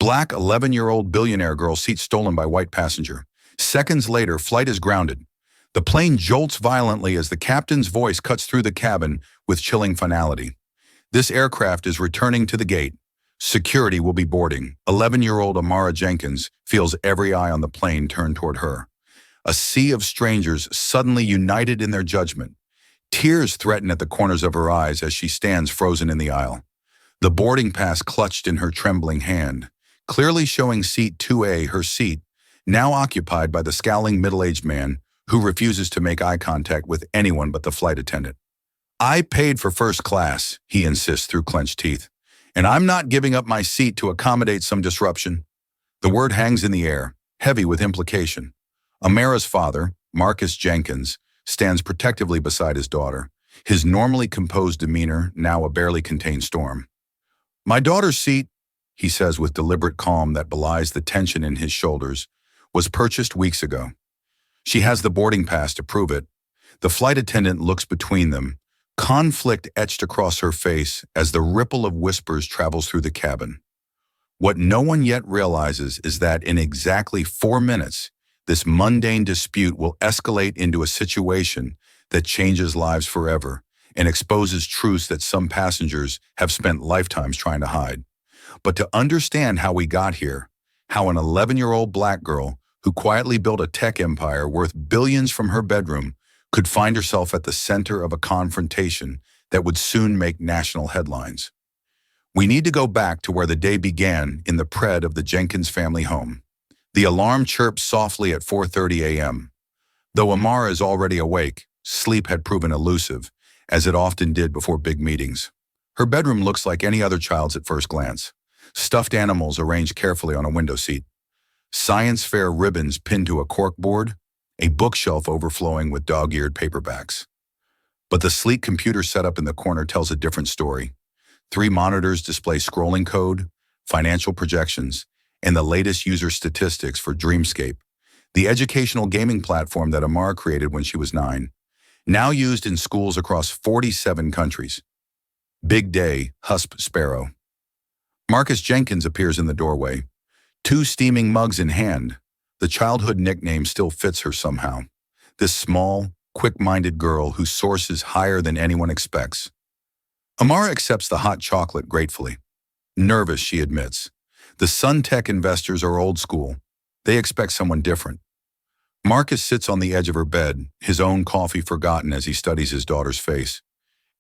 Black 11-year-old billionaire girl seat stolen by white passenger. Seconds later, flight is grounded. The plane jolts violently as the captain's voice cuts through the cabin with chilling finality. This aircraft is returning to the gate. Security will be boarding. 11-year-old Amara Jenkins feels every eye on the plane turned toward her. A sea of strangers suddenly united in their judgment. Tears threaten at the corners of her eyes as she stands frozen in the aisle. The boarding pass clutched in her trembling hand, clearly showing seat 2A, her seat, now occupied by the scowling middle-aged man who refuses to make eye contact with anyone but the flight attendant. "I paid for first class," he insists through clenched teeth, "and I'm not giving up my seat to accommodate some disruption." The word hangs in the air, heavy with implication. Amara's father, Marcus Jenkins, stands protectively beside his daughter, his normally composed demeanor now a barely contained storm. "My daughter's seat," he says with deliberate calm that belies the tension in his shoulders, "was purchased weeks ago. She has the boarding pass to prove it." The flight attendant looks between them, conflict etched across her face as the ripple of whispers travels through the cabin. What no one yet realizes is that in exactly 4 minutes, this mundane dispute will escalate into a situation that changes lives forever and exposes truths that some passengers have spent lifetimes trying to hide. But to understand how we got here, how an 11-year-old black girl who quietly built a tech empire worth billions from her bedroom could find herself at the center of a confrontation that would soon make national headlines. We need to go back to where the day began in the pred of the Jenkins family home. The alarm chirps softly at 4:30 a.m. Though Amara is already awake, sleep had proven elusive, as it often did before big meetings. Her bedroom looks like any other child's at first glance. Stuffed animals arranged carefully on a window seat, science fair ribbons pinned to a corkboard, a bookshelf overflowing with dog-eared paperbacks. But the sleek computer setup in the corner tells a different story. 3 monitors display scrolling code, financial projections, and the latest user statistics for Dreamscape, the educational gaming platform that Amara created when she was 9, now used in schools across 47 countries. Big day, Husp Sparrow. Marcus Jenkins appears in the doorway, 2 steaming mugs in hand. The childhood nickname still fits her somehow. This small, quick-minded girl who sources higher than anyone expects. Amara accepts the hot chocolate gratefully. Nervous, she admits. The Suntech investors are old school. They expect someone different. Marcus sits on the edge of her bed, his own coffee forgotten as he studies his daughter's face.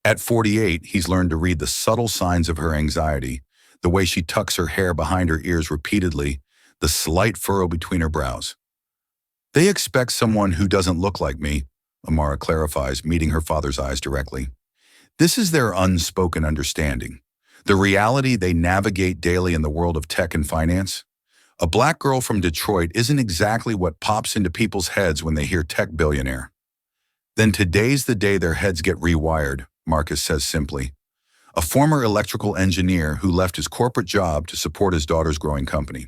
At 48, he's learned to read the subtle signs of her anxiety, the way she tucks her hair behind her ears repeatedly, the slight furrow between her brows. "They expect someone who doesn't look like me," Amara clarifies, meeting her father's eyes directly. This is their unspoken understanding, the reality they navigate daily in the world of tech and finance. A black girl from Detroit isn't exactly what pops into people's heads when they hear tech billionaire. "Then today's the day their heads get rewired," Marcus says simply. A former electrical engineer who left his corporate job to support his daughter's growing company.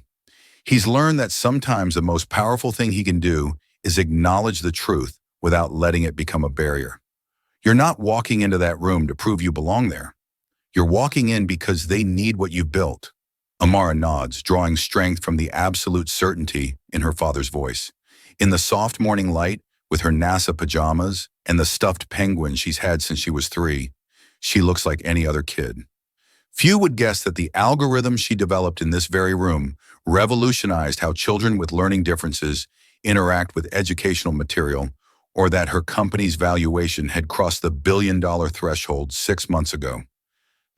He's learned that sometimes the most powerful thing he can do is acknowledge the truth without letting it become a barrier. You're not walking into that room to prove you belong there. You're walking in because they need what you built. Amara nods, drawing strength from the absolute certainty in her father's voice. In the soft morning light, with her NASA pajamas and the stuffed penguin she's had since she was 3, she looks like any other kid. Few would guess that the algorithm she developed in this very room revolutionized how children with learning differences interact with educational material, or that her company's valuation had crossed the billion-dollar threshold 6 months ago.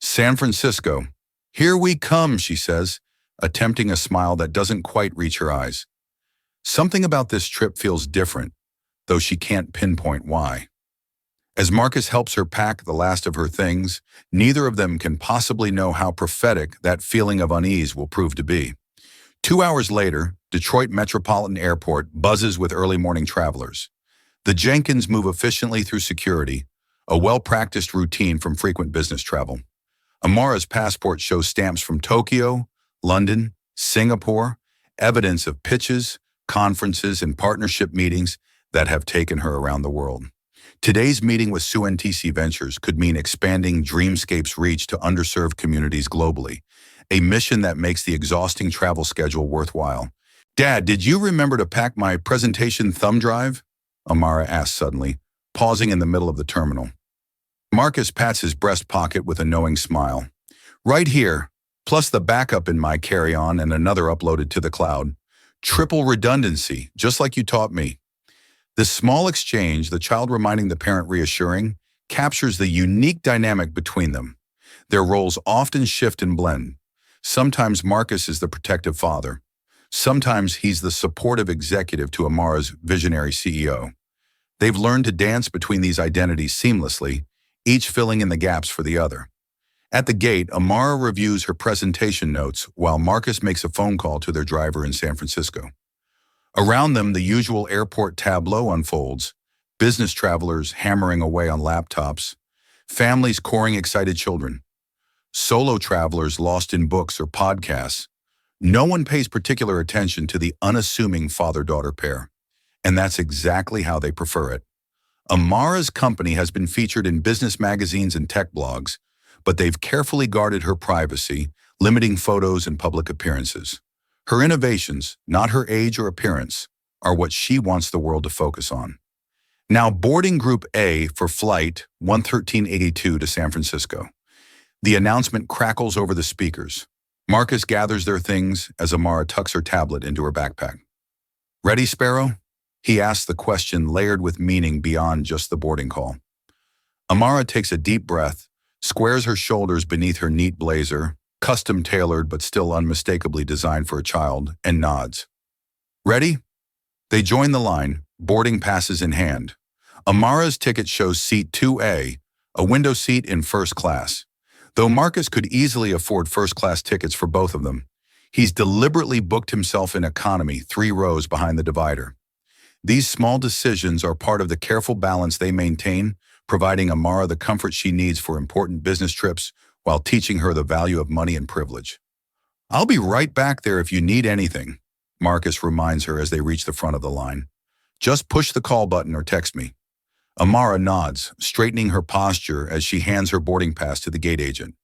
"San Francisco. Here we come," she says, attempting a smile that doesn't quite reach her eyes. Something about this trip feels different, though she can't pinpoint why. As Marcus helps her pack the last of her things, neither of them can possibly know how prophetic that feeling of unease will prove to be. 2 hours later, Detroit Metropolitan Airport buzzes with early morning travelers. The Jenkins move efficiently through security, a well-practiced routine from frequent business travel. Amara's passport shows stamps from Tokyo, London, Singapore, evidence of pitches, conferences, and partnership meetings that have taken her around the world. Today's meeting with SUNTC Ventures could mean expanding Dreamscape's reach to underserved communities globally, a mission that makes the exhausting travel schedule worthwhile. Dad, did you remember to pack my presentation thumb drive? Amara asked suddenly, pausing in the middle of the terminal. Marcus pats his breast pocket with a knowing smile. Right here, plus the backup in my carry-on and another uploaded to the cloud. Triple redundancy, just like you taught me. This small exchange, the child reminding the parent reassuring, captures the unique dynamic between them. Their roles often shift and blend. Sometimes Marcus is the protective father. Sometimes he's the supportive executive to Amara's visionary CEO. They've learned to dance between these identities seamlessly, each filling in the gaps for the other. At the gate, Amara reviews her presentation notes while Marcus makes a phone call to their driver in San Francisco. Around them, the usual airport tableau unfolds, business travelers hammering away on laptops, families courting excited children, solo travelers lost in books or podcasts. No one pays particular attention to the unassuming father-daughter pair, and that's exactly how they prefer it. Amara's company has been featured in business magazines and tech blogs, but they've carefully guarded her privacy, limiting photos and public appearances. Her innovations, not her age or appearance, are what she wants the world to focus on. Now boarding Group A for Flight 11382 to San Francisco. The announcement crackles over the speakers. Marcus gathers their things as Amara tucks her tablet into her backpack. Ready, Sparrow? He asks, the question layered with meaning beyond just the boarding call. Amara takes a deep breath, squares her shoulders beneath her neat blazer, custom-tailored but still unmistakably designed for a child, and nods. Ready? They join the line, boarding passes in hand. Amara's ticket shows seat 2A, a window seat in first class. Though Marcus could easily afford first-class tickets for both of them, he's deliberately booked himself in economy 3 rows behind the divider. These small decisions are part of the careful balance they maintain, providing Amara the comfort she needs for important business trips while teaching her the value of money and privilege. I'll be right back there if you need anything, Marcus reminds her as they reach the front of the line. Just push the call button or text me. Amara nods, straightening her posture as she hands her boarding pass to the gate agent.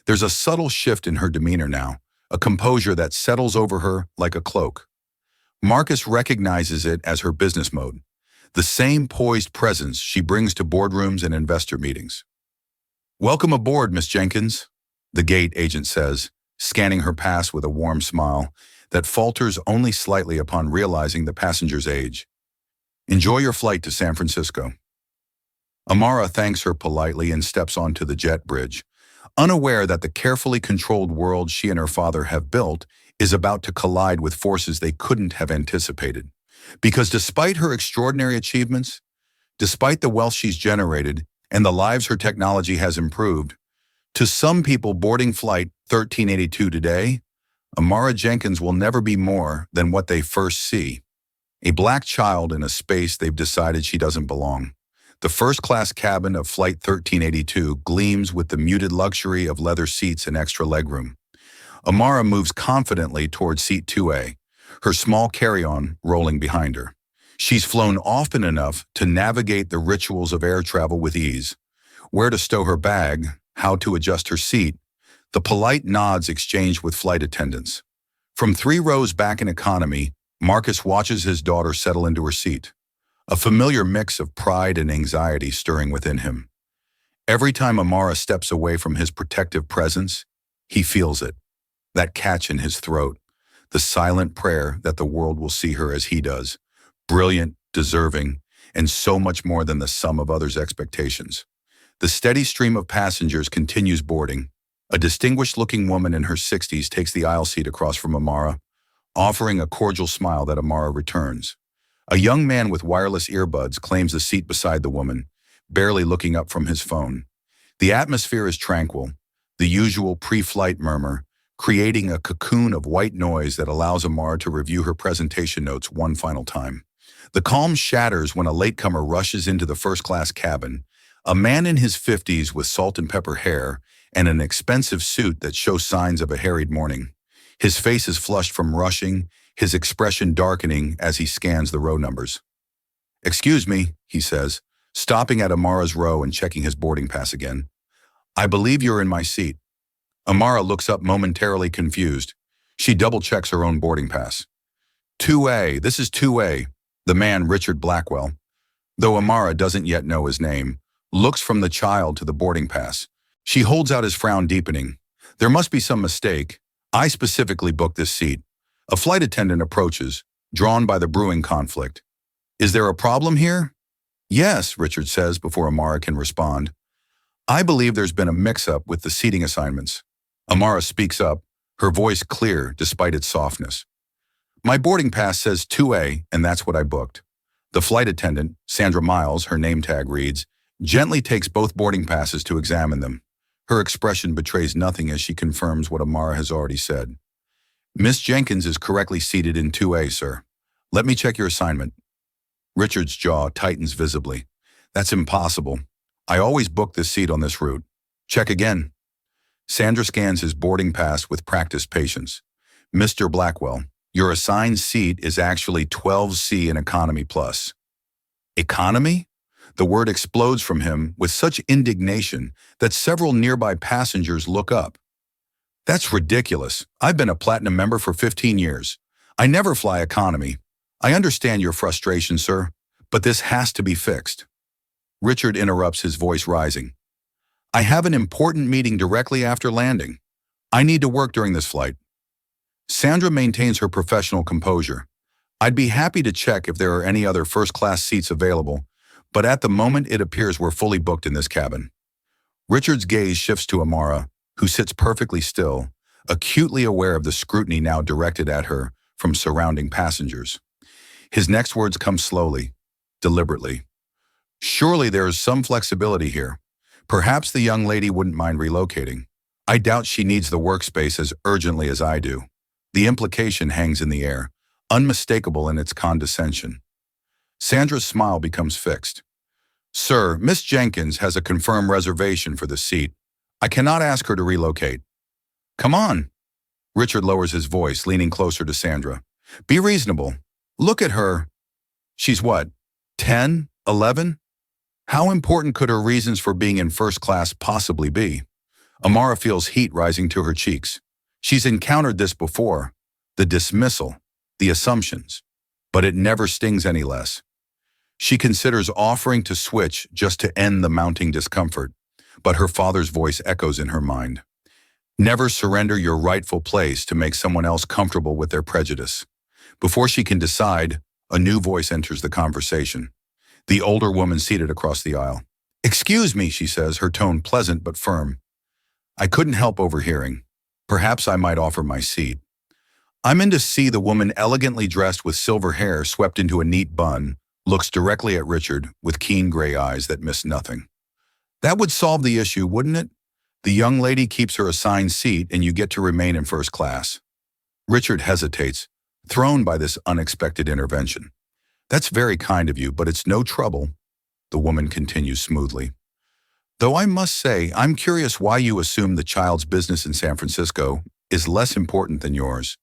There's a subtle shift in her demeanor now, a composure that settles over her like a cloak. Marcus recognizes it as her business mode, the same poised presence she brings to boardrooms and investor meetings. Welcome aboard, Miss Jenkins, the gate agent says, scanning her pass with a warm smile that falters only slightly upon realizing the passenger's age. Enjoy your flight to San Francisco. Amara thanks her politely and steps onto the jet bridge, unaware that the carefully controlled world she and her father have built is about to collide with forces they couldn't have anticipated. Because despite her extraordinary achievements, despite the wealth she's generated and the lives her technology has improved, to some people boarding Flight 1382 today, Amara Jenkins will never be more than what they first see. A black child in a space they've decided she doesn't belong. The first-class cabin of Flight 1382 gleams with the muted luxury of leather seats and extra legroom. Amara moves confidently towards seat 2A, her small carry-on rolling behind her. She's flown often enough to navigate the rituals of air travel with ease. Where to stow her bag, how to adjust her seat, the polite nods exchanged with flight attendants. From 3 rows back in economy, Marcus watches his daughter settle into her seat, a familiar mix of pride and anxiety stirring within him. Every time Amara steps away from his protective presence, he feels it, that catch in his throat, the silent prayer that the world will see her as he does, brilliant, deserving, and so much more than the sum of others' expectations. The steady stream of passengers continues boarding. A distinguished-looking woman in her 60s takes the aisle seat across from Amara, offering a cordial smile that Amara returns. A young man with wireless earbuds claims the seat beside the woman, barely looking up from his phone. The atmosphere is tranquil, the usual pre-flight murmur, creating a cocoon of white noise that allows Amara to review her presentation notes one final time. The calm shatters when a latecomer rushes into the first-class cabin, a man in his 50s with salt and pepper hair and an expensive suit that shows signs of a harried morning. His face is flushed from rushing, his expression darkening as he scans the row numbers. "Excuse me," he says, stopping at Amara's row and checking his boarding pass again. "I believe you're in my seat." Amara looks up momentarily confused. She double-checks her own boarding pass. 2A, this is 2A, the man Richard Blackwell, though Amara doesn't yet know his name, looks from the child to the boarding pass. She holds out, his frown deepening. There must be some mistake. I specifically booked this seat. A flight attendant approaches, drawn by the brewing conflict. Is there a problem here? Yes, Richard says before Amara can respond. I believe there's been a mix-up with the seating assignments. Amara speaks up, her voice clear despite its softness. My boarding pass says 2A, and that's what I booked. The flight attendant, Sandra Miles, her name tag reads, gently takes both boarding passes to examine them. Her expression betrays nothing as she confirms what Amara has already said. Miss Jenkins is correctly seated in 2A, sir. Let me check your assignment. Richard's jaw tightens visibly. That's impossible. I always book this seat on this route. Check again. Sandra scans his boarding pass with practiced patience. Mr. Blackwell, your assigned seat is actually 12C in Economy Plus. Economy? The word explodes from him with such indignation that several nearby passengers look up. That's ridiculous. I've been a platinum member for 15 years. I never fly economy. I understand your frustration, sir, but this has to be fixed. Richard interrupts, his voice rising. I have an important meeting directly after landing. I need to work during this flight. Sandra maintains her professional composure. I'd be happy to check if there are any other first-class seats available, but at the moment it appears we're fully booked in this cabin. Richard's gaze shifts to Amara, who sits perfectly still, acutely aware of the scrutiny now directed at her from surrounding passengers. His next words come slowly, deliberately. Surely there is some flexibility here. Perhaps the young lady wouldn't mind relocating. I doubt she needs the workspace as urgently as I do. The implication hangs in the air, unmistakable in its condescension. Sandra's smile becomes fixed. Sir, Miss Jenkins has a confirmed reservation for the seat. I cannot ask her to relocate. Come on. Richard lowers his voice, leaning closer to Sandra. Be reasonable. Look at her. She's what, 10, 11? How important could her reasons for being in first class possibly be? Amara feels heat rising to her cheeks. She's encountered this before, the dismissal, the assumptions, but it never stings any less. She considers offering to switch just to end the mounting discomfort, but her father's voice echoes in her mind. Never surrender your rightful place to make someone else comfortable with their prejudice. Before she can decide, a new voice enters the conversation. The older woman seated across the aisle. Excuse me, she says, her tone pleasant but firm. I couldn't help overhearing. Perhaps I might offer my seat. I'm in to see the woman, elegantly dressed with silver hair swept into a neat bun, looks directly at Richard with keen gray eyes that miss nothing. That would solve the issue, wouldn't it? The young lady keeps her assigned seat and you get to remain in first class. Richard hesitates, thrown by this unexpected intervention. That's very kind of you, but it's no trouble, the woman continues smoothly. Though I must say, I'm curious why you assume the child's business in San Francisco is less important than yours.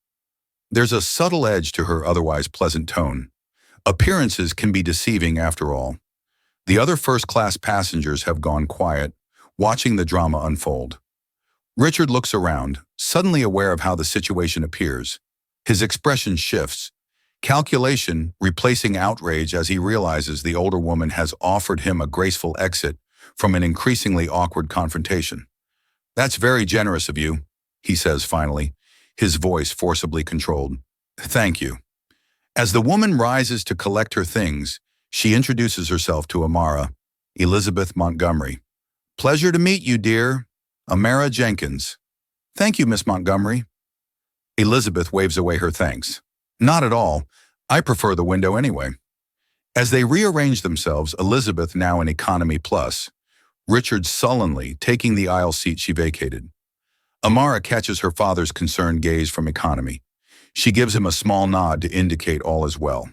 There's a subtle edge to her otherwise pleasant tone. Appearances can be deceiving after all. The other first-class passengers have gone quiet, watching the drama unfold. Richard looks around, suddenly aware of how the situation appears. His expression shifts, calculation replacing outrage as he realizes the older woman has offered him a graceful exit from an increasingly awkward confrontation. That's very generous of you, he says finally, his voice forcibly controlled. Thank you. As the woman rises to collect her things, she introduces herself to Amara, Elizabeth Montgomery. Pleasure to meet you, dear. Amara Jenkins. Thank you, Miss Montgomery. Elizabeth waves away her thanks. Not at all. I prefer the window anyway. As they rearrange themselves, Elizabeth now in Economy Plus, Richard sullenly taking the aisle seat she vacated. Amara catches her father's concerned gaze from Economy. She gives him a small nod to indicate all is well.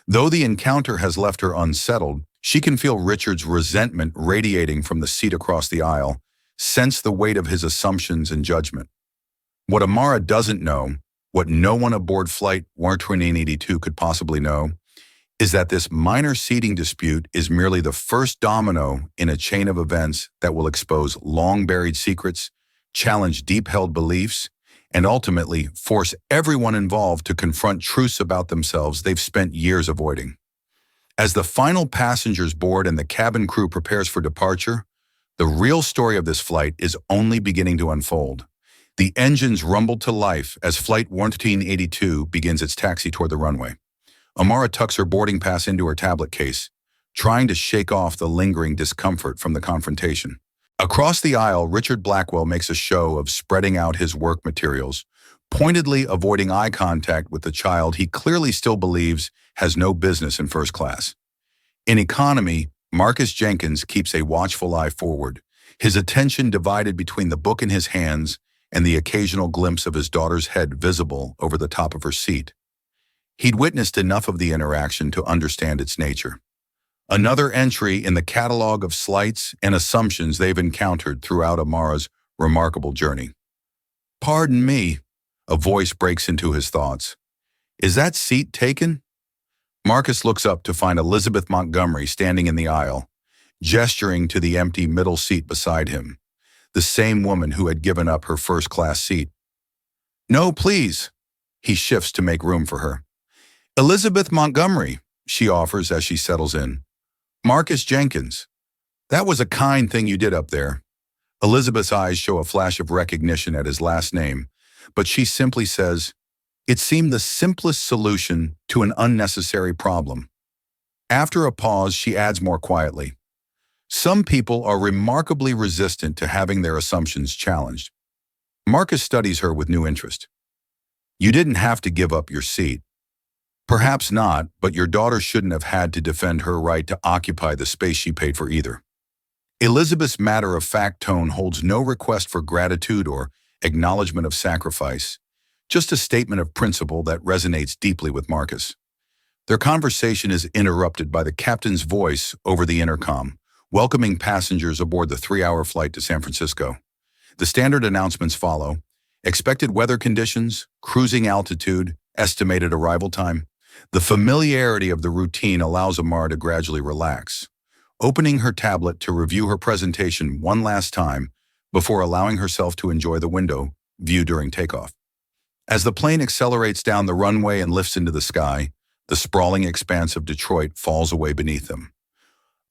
Though the encounter has left her unsettled, she can feel Richard's resentment radiating from the seat across the aisle, sense the weight of his assumptions and judgment. What Amara doesn't know, what no one aboard Flight 182 could possibly know, is that this minor seating dispute is merely the first domino in a chain of events that will expose long-buried secrets, challenge deep-held beliefs, and ultimately force everyone involved to confront truths about themselves they've spent years avoiding. As the final passengers board and the cabin crew prepares for departure, the real story of this flight is only beginning to unfold. The engines rumble to life as Flight 1482 begins its taxi toward the runway. Amara tucks her boarding pass into her tablet case, trying to shake off the lingering discomfort from the confrontation. Across the aisle, Richard Blackwell makes a show of spreading out his work materials, pointedly avoiding eye contact with the child he clearly still believes has no business in first class. In economy, Marcus Jenkins keeps a watchful eye forward, his attention divided between the book in his hands and the occasional glimpse of his daughter's head visible over the top of her seat. He'd witnessed enough of the interaction to understand its nature. Another entry in the catalog of slights and assumptions they've encountered throughout Amara's remarkable journey. "Pardon me," a voice breaks into his thoughts. "Is that seat taken?" Marcus looks up to find Elizabeth Montgomery standing in the aisle, gesturing to the empty middle seat beside him, the same woman who had given up her first-class seat. "No, please." He shifts to make room for her. "Elizabeth Montgomery," she offers as she settles in. "Marcus Jenkins. That was a kind thing you did up there." Elizabeth's eyes show a flash of recognition at his last name, but she simply says, "It seemed the simplest solution to an unnecessary problem." After a pause, she adds more quietly, "Some people are remarkably resistant to having their assumptions challenged." Marcus studies her with new interest. "You didn't have to give up your seat." "Perhaps not, but your daughter shouldn't have had to defend her right to occupy the space she paid for either." Elizabeth's matter-of-fact tone holds no request for gratitude or acknowledgement of sacrifice, just a statement of principle that resonates deeply with Marcus. Their conversation is interrupted by the captain's voice over the intercom, welcoming passengers aboard the 3-hour flight to San Francisco. The standard announcements follow: expected weather conditions, cruising altitude, estimated arrival time. The familiarity of the routine allows Amara to gradually relax, opening her tablet to review her presentation one last time before allowing herself to enjoy the window view during takeoff. As the plane accelerates down the runway and lifts into the sky, the sprawling expanse of Detroit falls away beneath them.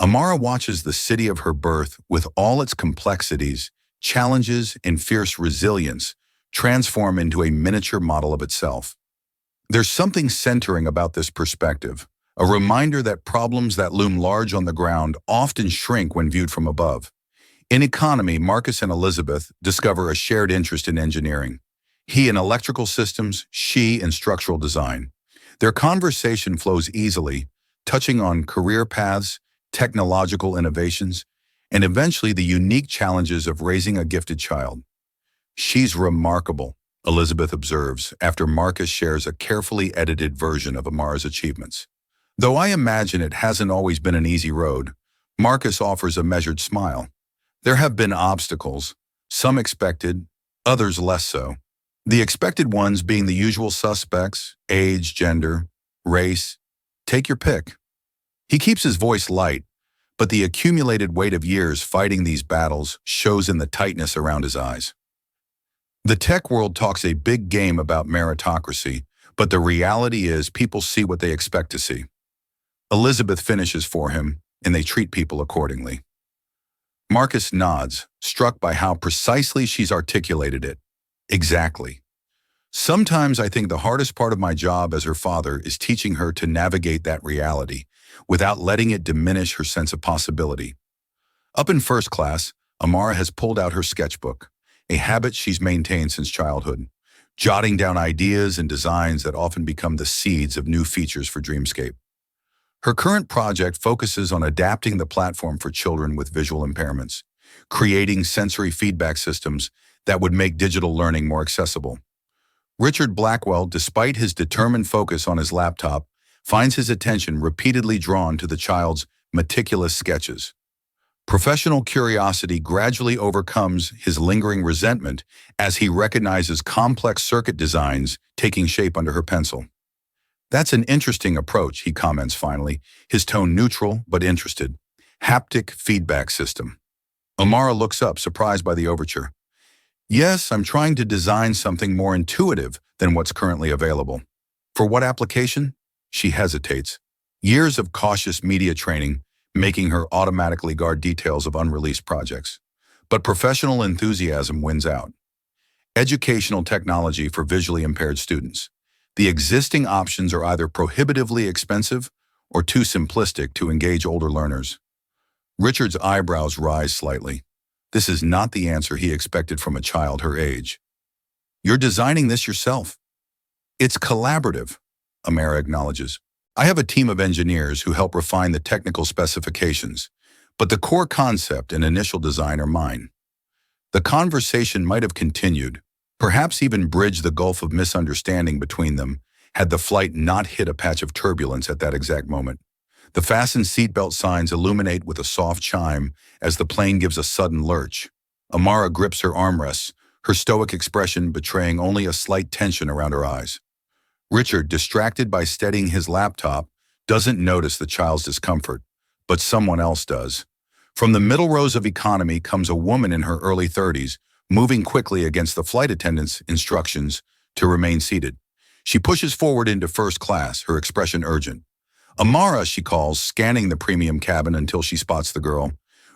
Amara watches the city of her birth with all its complexities, challenges, and fierce resilience transform into a miniature model of itself. There's something centering about this perspective, a reminder that problems that loom large on the ground often shrink when viewed from above. In economy, Marcus and Elizabeth discover a shared interest in engineering. He in electrical systems, she in structural design. Their conversation flows easily, touching on career paths, technological innovations, and eventually the unique challenges of raising a gifted child. "She's remarkable," Elizabeth observes after Marcus shares a carefully edited version of Amara's achievements. "Though I imagine it hasn't always been an easy road," Marcus offers a measured smile. "There have been obstacles, some expected, others less so. The expected ones being the usual suspects: age, gender, race, take your pick." He keeps his voice light, but the accumulated weight of years fighting these battles shows in the tightness around his eyes. The tech world talks a big game about meritocracy, but the reality is people see what they expect to see. Elizabeth finishes for him, and they treat people accordingly. Marcus nods, struck by how precisely she's articulated it. Exactly. Sometimes I think the hardest part of my job as her father is teaching her to navigate that reality without letting it diminish her sense of possibility. Up in first class, Amara has pulled out her sketchbook, a habit she's maintained since childhood, jotting down ideas and designs that often become the seeds of new features for Dreamscape. Her current project focuses on adapting the platform for children with visual impairments, creating sensory feedback systems that would make digital learning more accessible. Richard Blackwell, despite his determined focus on his laptop, finds his attention repeatedly drawn to the child's meticulous sketches. Professional curiosity gradually overcomes his lingering resentment as he recognizes complex circuit designs taking shape under her pencil. "That's an interesting approach," he comments finally, his tone neutral but interested. "Haptic feedback system." Amara looks up, surprised by the overture. Yes, I'm trying to design something more intuitive than what's currently available. For what application? She hesitates. Years of cautious media training making her automatically guard details of unreleased projects. But professional enthusiasm wins out. Educational technology for visually impaired students. The existing options are either prohibitively expensive or too simplistic to engage older learners. Richard's eyebrows rise slightly. This is not the answer he expected from a child her age. You're designing this yourself. It's collaborative, Amara acknowledges. I have a team of engineers who help refine the technical specifications, but the core concept and initial design are mine. The conversation might have continued, perhaps even bridged the gulf of misunderstanding between them, had the flight not hit a patch of turbulence at that exact moment. The fastened seatbelt signs illuminate with a soft chime as the plane gives a sudden lurch. Amara grips her armrests, her stoic expression betraying only a slight tension around her eyes. Richard, distracted by steadying his laptop, doesn't notice the child's discomfort, but someone else does. From the middle rows of economy comes a woman in her early 30s, moving quickly against the flight attendant's instructions to remain seated. She pushes forward into first class, her expression urgent. Amara, she calls, scanning the premium cabin until she spots the girl.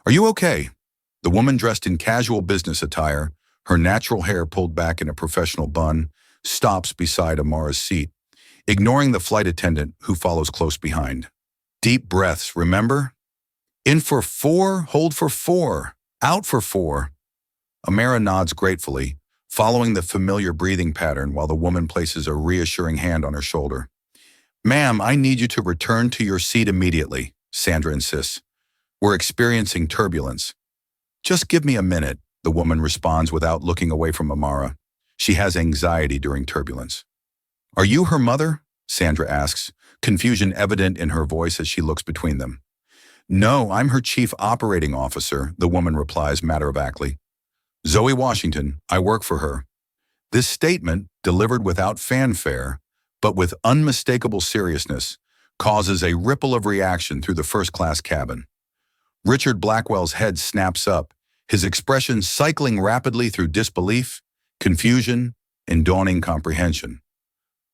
Are you okay? The woman, dressed in casual business attire, her natural hair pulled back in a professional bun, stops beside Amara's seat, ignoring the flight attendant who follows close behind. Deep breaths, remember? In for 4, hold for 4, out for 4. Amara nods gratefully, following the familiar breathing pattern while the woman places a reassuring hand on her shoulder. Ma'am, I need you to return to your seat immediately, Sandra insists. We're experiencing turbulence. Just give me a minute, the woman responds without looking away from Amara. She has anxiety during turbulence. Are you her mother? Sandra asks, confusion evident in her voice as she looks between them. No, I'm her chief operating officer, the woman replies matter-of-factly. Zoe Washington, I work for her. This statement, delivered without fanfare, but with unmistakable seriousness, causes a ripple of reaction through the first-class cabin. Richard Blackwell's head snaps up, his expression cycling rapidly through disbelief, confusion, and dawning comprehension.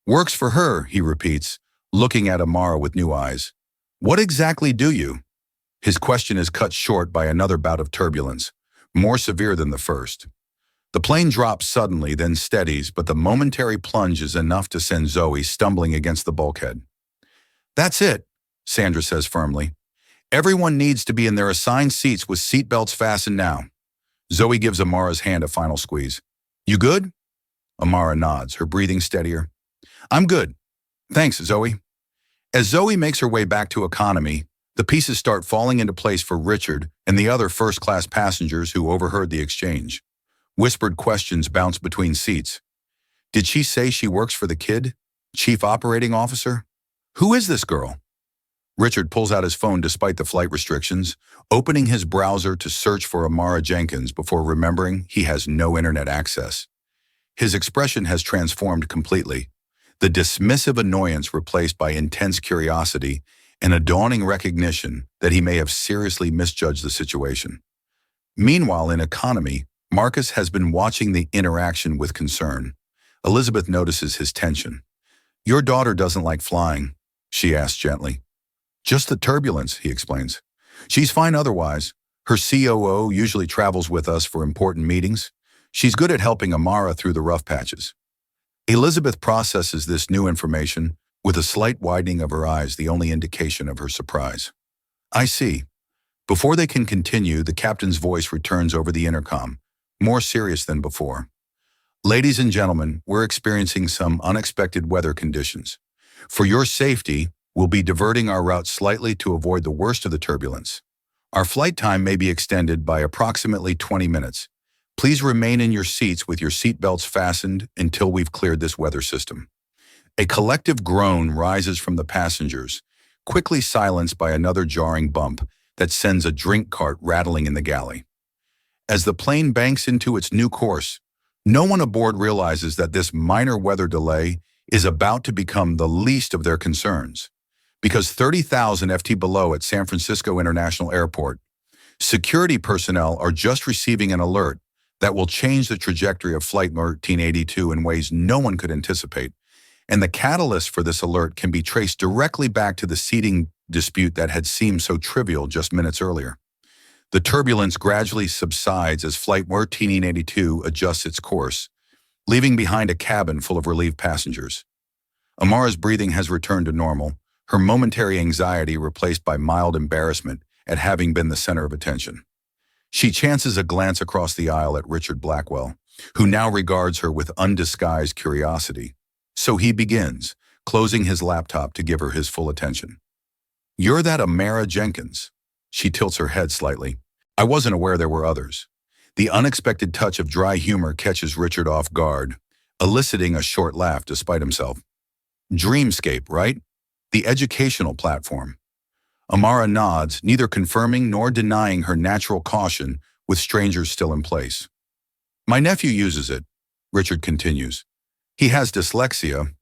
Works for her, he repeats, looking at Amara with new eyes. What exactly do you? His question is cut short by another bout of turbulence, more severe than the first. The plane drops suddenly, then steadies, but the momentary plunge is enough to send Zoe stumbling against the bulkhead. That's it, Sandra says firmly. Everyone needs to be in their assigned seats with seatbelts fastened now. Zoe gives Amara's hand a final squeeze. You good? Amara nods, her breathing steadier. I'm good. Thanks, Zoe. As Zoe makes her way back to economy, the pieces start falling into place for Richard and the other first-class passengers who overheard the exchange. Whispered questions bounce between seats. Did she say she works for the kid? Chief operating officer? Who is this girl? Richard pulls out his phone despite the flight restrictions, opening his browser to search for Amara Jenkins before remembering he has no internet access. His expression has transformed completely, the dismissive annoyance replaced by intense curiosity and a dawning recognition that he may have seriously misjudged the situation. Meanwhile, in economy, Marcus has been watching the interaction with concern. Elizabeth notices his tension. Your daughter doesn't like flying, she asks gently. Just the turbulence, he explains. She's fine otherwise. Her COO usually travels with us for important meetings. She's good at helping Amara through the rough patches. Elizabeth processes this new information with a slight widening of her eyes, the only indication of her surprise. I see. Before they can continue, the captain's voice returns over the intercom, more serious than before. Ladies and gentlemen, we're experiencing some unexpected weather conditions. For your safety, we'll be diverting our route slightly to avoid the worst of the turbulence. Our flight time may be extended by approximately 20 minutes. Please remain in your seats with your seatbelts fastened until we've cleared this weather system. A collective groan rises from the passengers, quickly silenced by another jarring bump that sends a drink cart rattling in the galley. As the plane banks into its new course, no one aboard realizes that this minor weather delay is about to become the least of their concerns. Because 30,000 FT below at San Francisco International Airport, security personnel are just receiving an alert that will change the trajectory of Flight 1382 in ways no one could anticipate. And the catalyst for this alert can be traced directly back to the seating dispute that had seemed so trivial just minutes earlier. The turbulence gradually subsides as Flight 1382 adjusts its course, leaving behind a cabin full of relieved passengers. Amara's breathing has returned to normal, her momentary anxiety replaced by mild embarrassment at having been the center of attention. She chances a glance across the aisle at Richard Blackwell, who now regards her with undisguised curiosity. So he begins, closing his laptop to give her his full attention. "You're that Amara Jenkins." She tilts her head slightly. "I wasn't aware there were others." The unexpected touch of dry humor catches Richard off guard, eliciting a short laugh despite himself. "Dreamscape, right? The educational platform." Amara nods, neither confirming nor denying her natural caution with strangers still in place. "My nephew uses it," Richard continues. "He has dyslexia.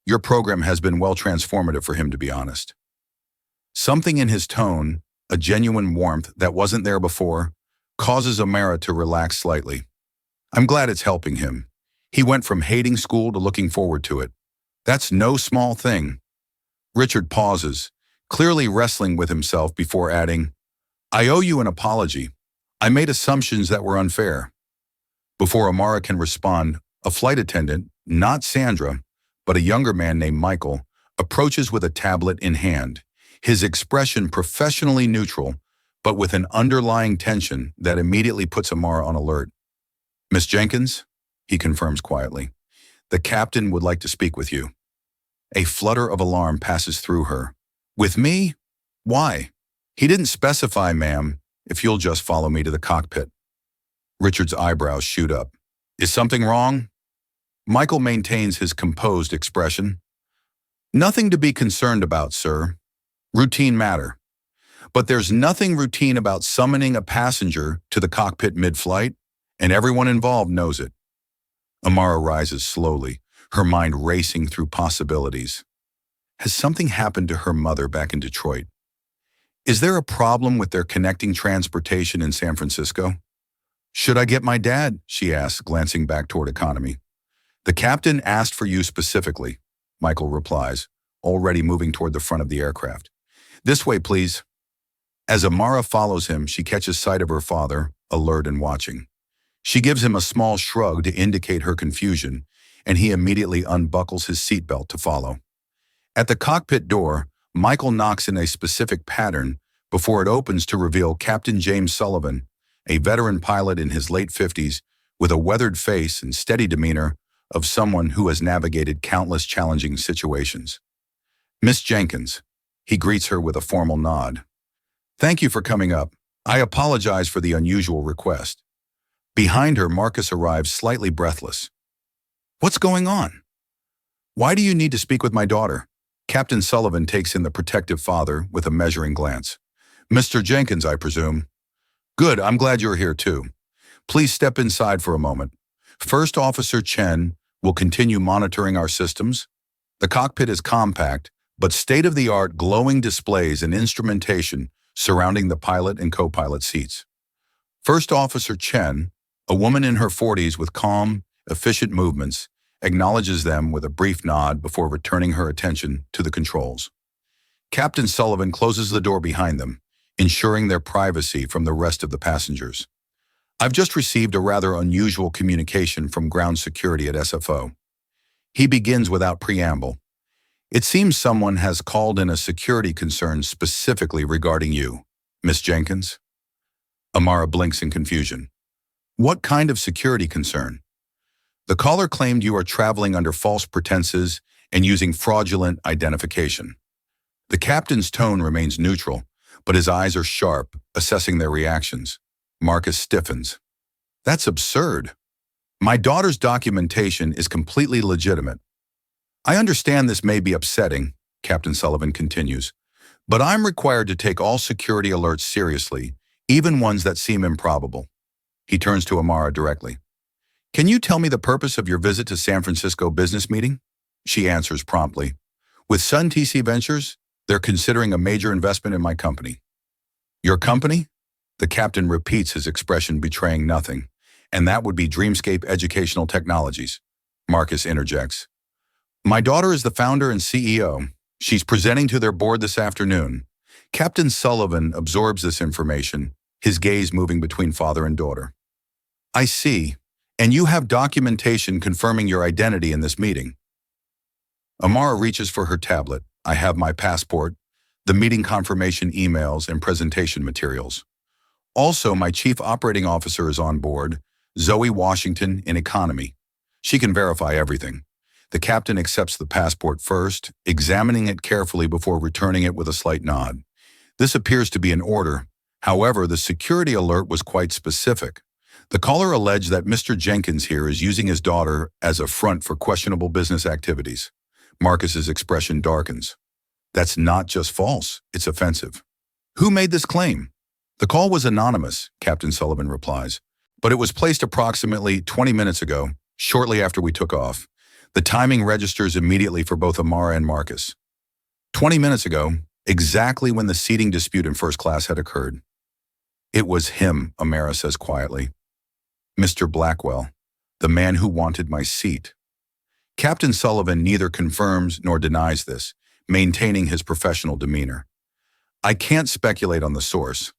Your program has been well transformative for him, to be honest." Something in his tone, a genuine warmth that wasn't there before, causes Amara to relax slightly. "I'm glad it's helping him. He went from hating school to looking forward to it. That's no small thing." Richard pauses, clearly wrestling with himself before adding, "I owe you an apology. I made assumptions that were unfair." Before Amara can respond, a flight attendant, not Sandra, but a younger man named Michael, approaches with a tablet in hand, his expression professionally neutral, but with an underlying tension that immediately puts Amara on alert. "Miss Jenkins," he confirms quietly, "the captain would like to speak with you." A flutter of alarm passes through her. "With me? Why?" "He didn't specify, ma'am, if you'll just follow me to the cockpit." Richard's eyebrows shoot up. "Is something wrong?" Michael maintains his composed expression. "Nothing to be concerned about, sir. Routine matter. But there's nothing routine about summoning a passenger to the cockpit mid-flight, and everyone involved knows it." Amara rises slowly, her mind racing through possibilities. Has something happened to her mother back in Detroit? Is there a problem with their connecting transportation in San Francisco? "Should I get my dad?" she asks, glancing back toward economy. "The captain asked for you specifically," Michael replies, already moving toward the front of the aircraft. "This way, please." As Amara follows him, she catches sight of her father, alert and watching. She gives him a small shrug to indicate her confusion, and he immediately unbuckles his seatbelt to follow. At the cockpit door, Michael knocks in a specific pattern before it opens to reveal Captain James Sullivan, a veteran pilot in his late 50s with a weathered face and steady demeanor of someone who has navigated countless challenging situations. "Miss Jenkins," he greets her with a formal nod. "Thank you for coming up. I apologize for the unusual request." Behind her, Marcus arrives slightly breathless. "What's going on?" "Why do you need to speak with my daughter?" Captain Sullivan takes in the protective father with a measuring glance. "Mr. Jenkins, I presume." "Good, I'm glad you're here too. Please step inside for a moment. First Officer Chen will continue monitoring our systems. The cockpit is compact, but state-of-the-art glowing displays and instrumentation surrounding the pilot and co-pilot seats. First Officer Chen, a woman in her 40s with calm, efficient movements, acknowledges them with a brief nod before returning her attention to the controls. Captain Sullivan closes the door behind them, ensuring their privacy from the rest of the passengers. "I've just received a rather unusual communication from ground security at SFO." He begins without preamble. "It seems someone has called in a security concern specifically regarding you, Miss Jenkins." Amara blinks in confusion. "What kind of security concern?" "The caller claimed you are traveling under false pretenses and using fraudulent identification." The captain's tone remains neutral, but his eyes are sharp, assessing their reactions. Marcus stiffens. "That's absurd. My daughter's documentation is completely legitimate." "I understand this may be upsetting," Captain Sullivan continues, "but I'm required to take all security alerts seriously, even ones that seem improbable." He turns to Amara directly. "Can you tell me the purpose of your visit to San Francisco business meeting?" She answers promptly. "With Sun TC Ventures, they're considering a major investment in my company." "Your company?" The captain repeats, his expression betraying nothing. And that would be Dreamscape Educational Technologies. Marcus interjects. My daughter is the founder and CEO. She's presenting to their board this afternoon. Captain Sullivan absorbs this information, his gaze moving between father and daughter. I see. And you have documentation confirming your identity in this meeting. Amara reaches for her tablet. I have my passport, the meeting confirmation emails, and presentation materials. Also, my chief operating officer is on board, Zoe Washington, in economy. She can verify everything. The captain accepts the passport first, examining it carefully before returning it with a slight nod. This appears to be an order. However, the security alert was quite specific. The caller alleged that Mr. Jenkins here is using his daughter as a front for questionable business activities. Marcus's expression darkens. That's not just false, it's offensive. Who made this claim? The call was anonymous, Captain Sullivan replies, but it was placed approximately 20 minutes ago, shortly after we took off. The timing registers immediately for both Amara and Marcus. 20 minutes ago, exactly when the seating dispute in first class had occurred. It was him, Amara says quietly. Mr. Blackwell, the man who wanted my seat. Captain Sullivan neither confirms nor denies this, maintaining his professional demeanor. I can't speculate on the source.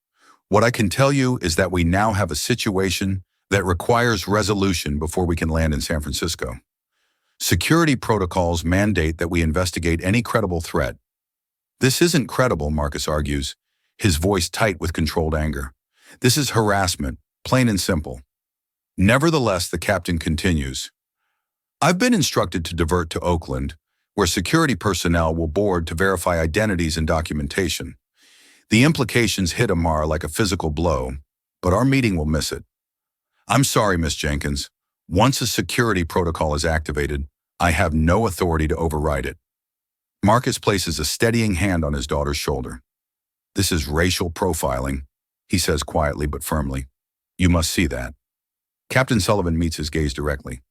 What I can tell you is that we now have a situation that requires resolution before we can land in San Francisco. Security protocols mandate that we investigate any credible threat. This isn't credible, Marcus argues, his voice tight with controlled anger. This is harassment, plain and simple. Nevertheless, the captain continues. I've been instructed to divert to Oakland, where security personnel will board to verify identities and documentation. The implications hit Amara like a physical blow, but our meeting will miss it. I'm sorry, Miss Jenkins. Once a security protocol is activated, I have no authority to override it. Marcus places a steadying hand on his daughter's shoulder. This is racial profiling, he says quietly but firmly. You must see that. Captain Sullivan meets his gaze directly.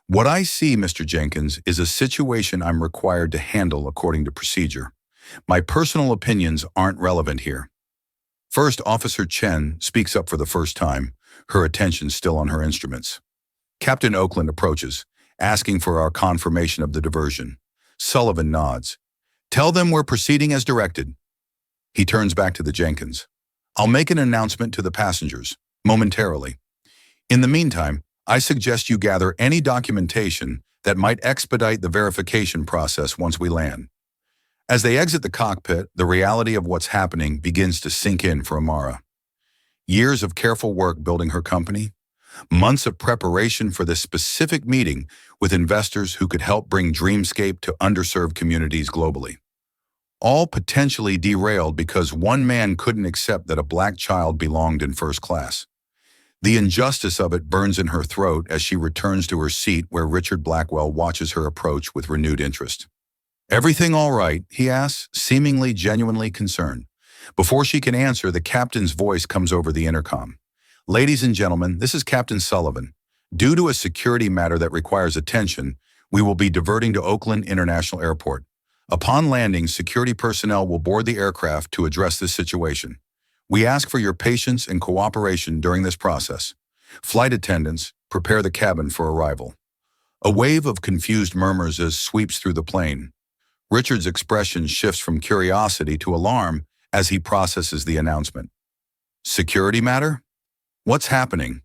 What I see, Mr. Jenkins, is a situation I'm required to handle according to procedure. My personal opinions aren't relevant here. First Officer Chen speaks up for the first time, her attention still on her instruments. Captain Oakland approaches, asking for our confirmation of the diversion. Sullivan nods. Tell them we're proceeding as directed. He turns back to the Jenkins. I'll make an announcement to the passengers, momentarily. In the meantime, I suggest you gather any documentation that might expedite the verification process once we land. As they exit the cockpit, the reality of what's happening begins to sink in for Amara. Years of careful work building her company, months of preparation for this specific meeting with investors who could help bring Dreamscape to underserved communities globally. All potentially derailed because one man couldn't accept that a black child belonged in first class. The injustice of it burns in her throat as she returns to her seat where Richard Blackwell watches her approach with renewed interest. Everything all right? He asks, seemingly genuinely concerned. Before she can answer, the captain's voice comes over the intercom. Ladies and gentlemen, this is Captain Sullivan. Due to a security matter that requires attention, we will be diverting to Oakland International Airport. Upon landing, security personnel will board the aircraft to address this situation. We ask for your patience and cooperation during this process. Flight attendants, prepare the cabin for arrival. A wave of confused murmurs sweeps through the plane. Richard's expression shifts from curiosity to alarm as he processes the announcement. Security matter? What's happening?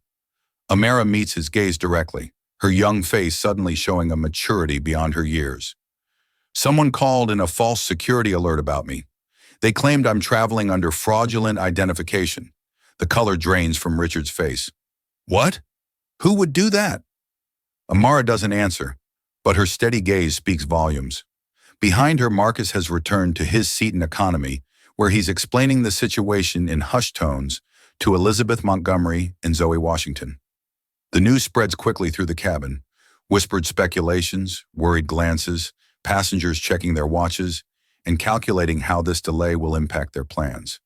Amara meets his gaze directly, her young face suddenly showing a maturity beyond her years. Someone called in a false security alert about me. They claimed I'm traveling under fraudulent identification. The color drains from Richard's face. What? Who would do that? Amara doesn't answer, but her steady gaze speaks volumes. Behind her, Marcus has returned to his seat in economy, where he's explaining the situation in hushed tones to Elizabeth Montgomery and Zoe Washington. The news spreads quickly through the cabin. Whispered speculations, worried glances, passengers checking their watches, and calculating how this delay will impact their plans.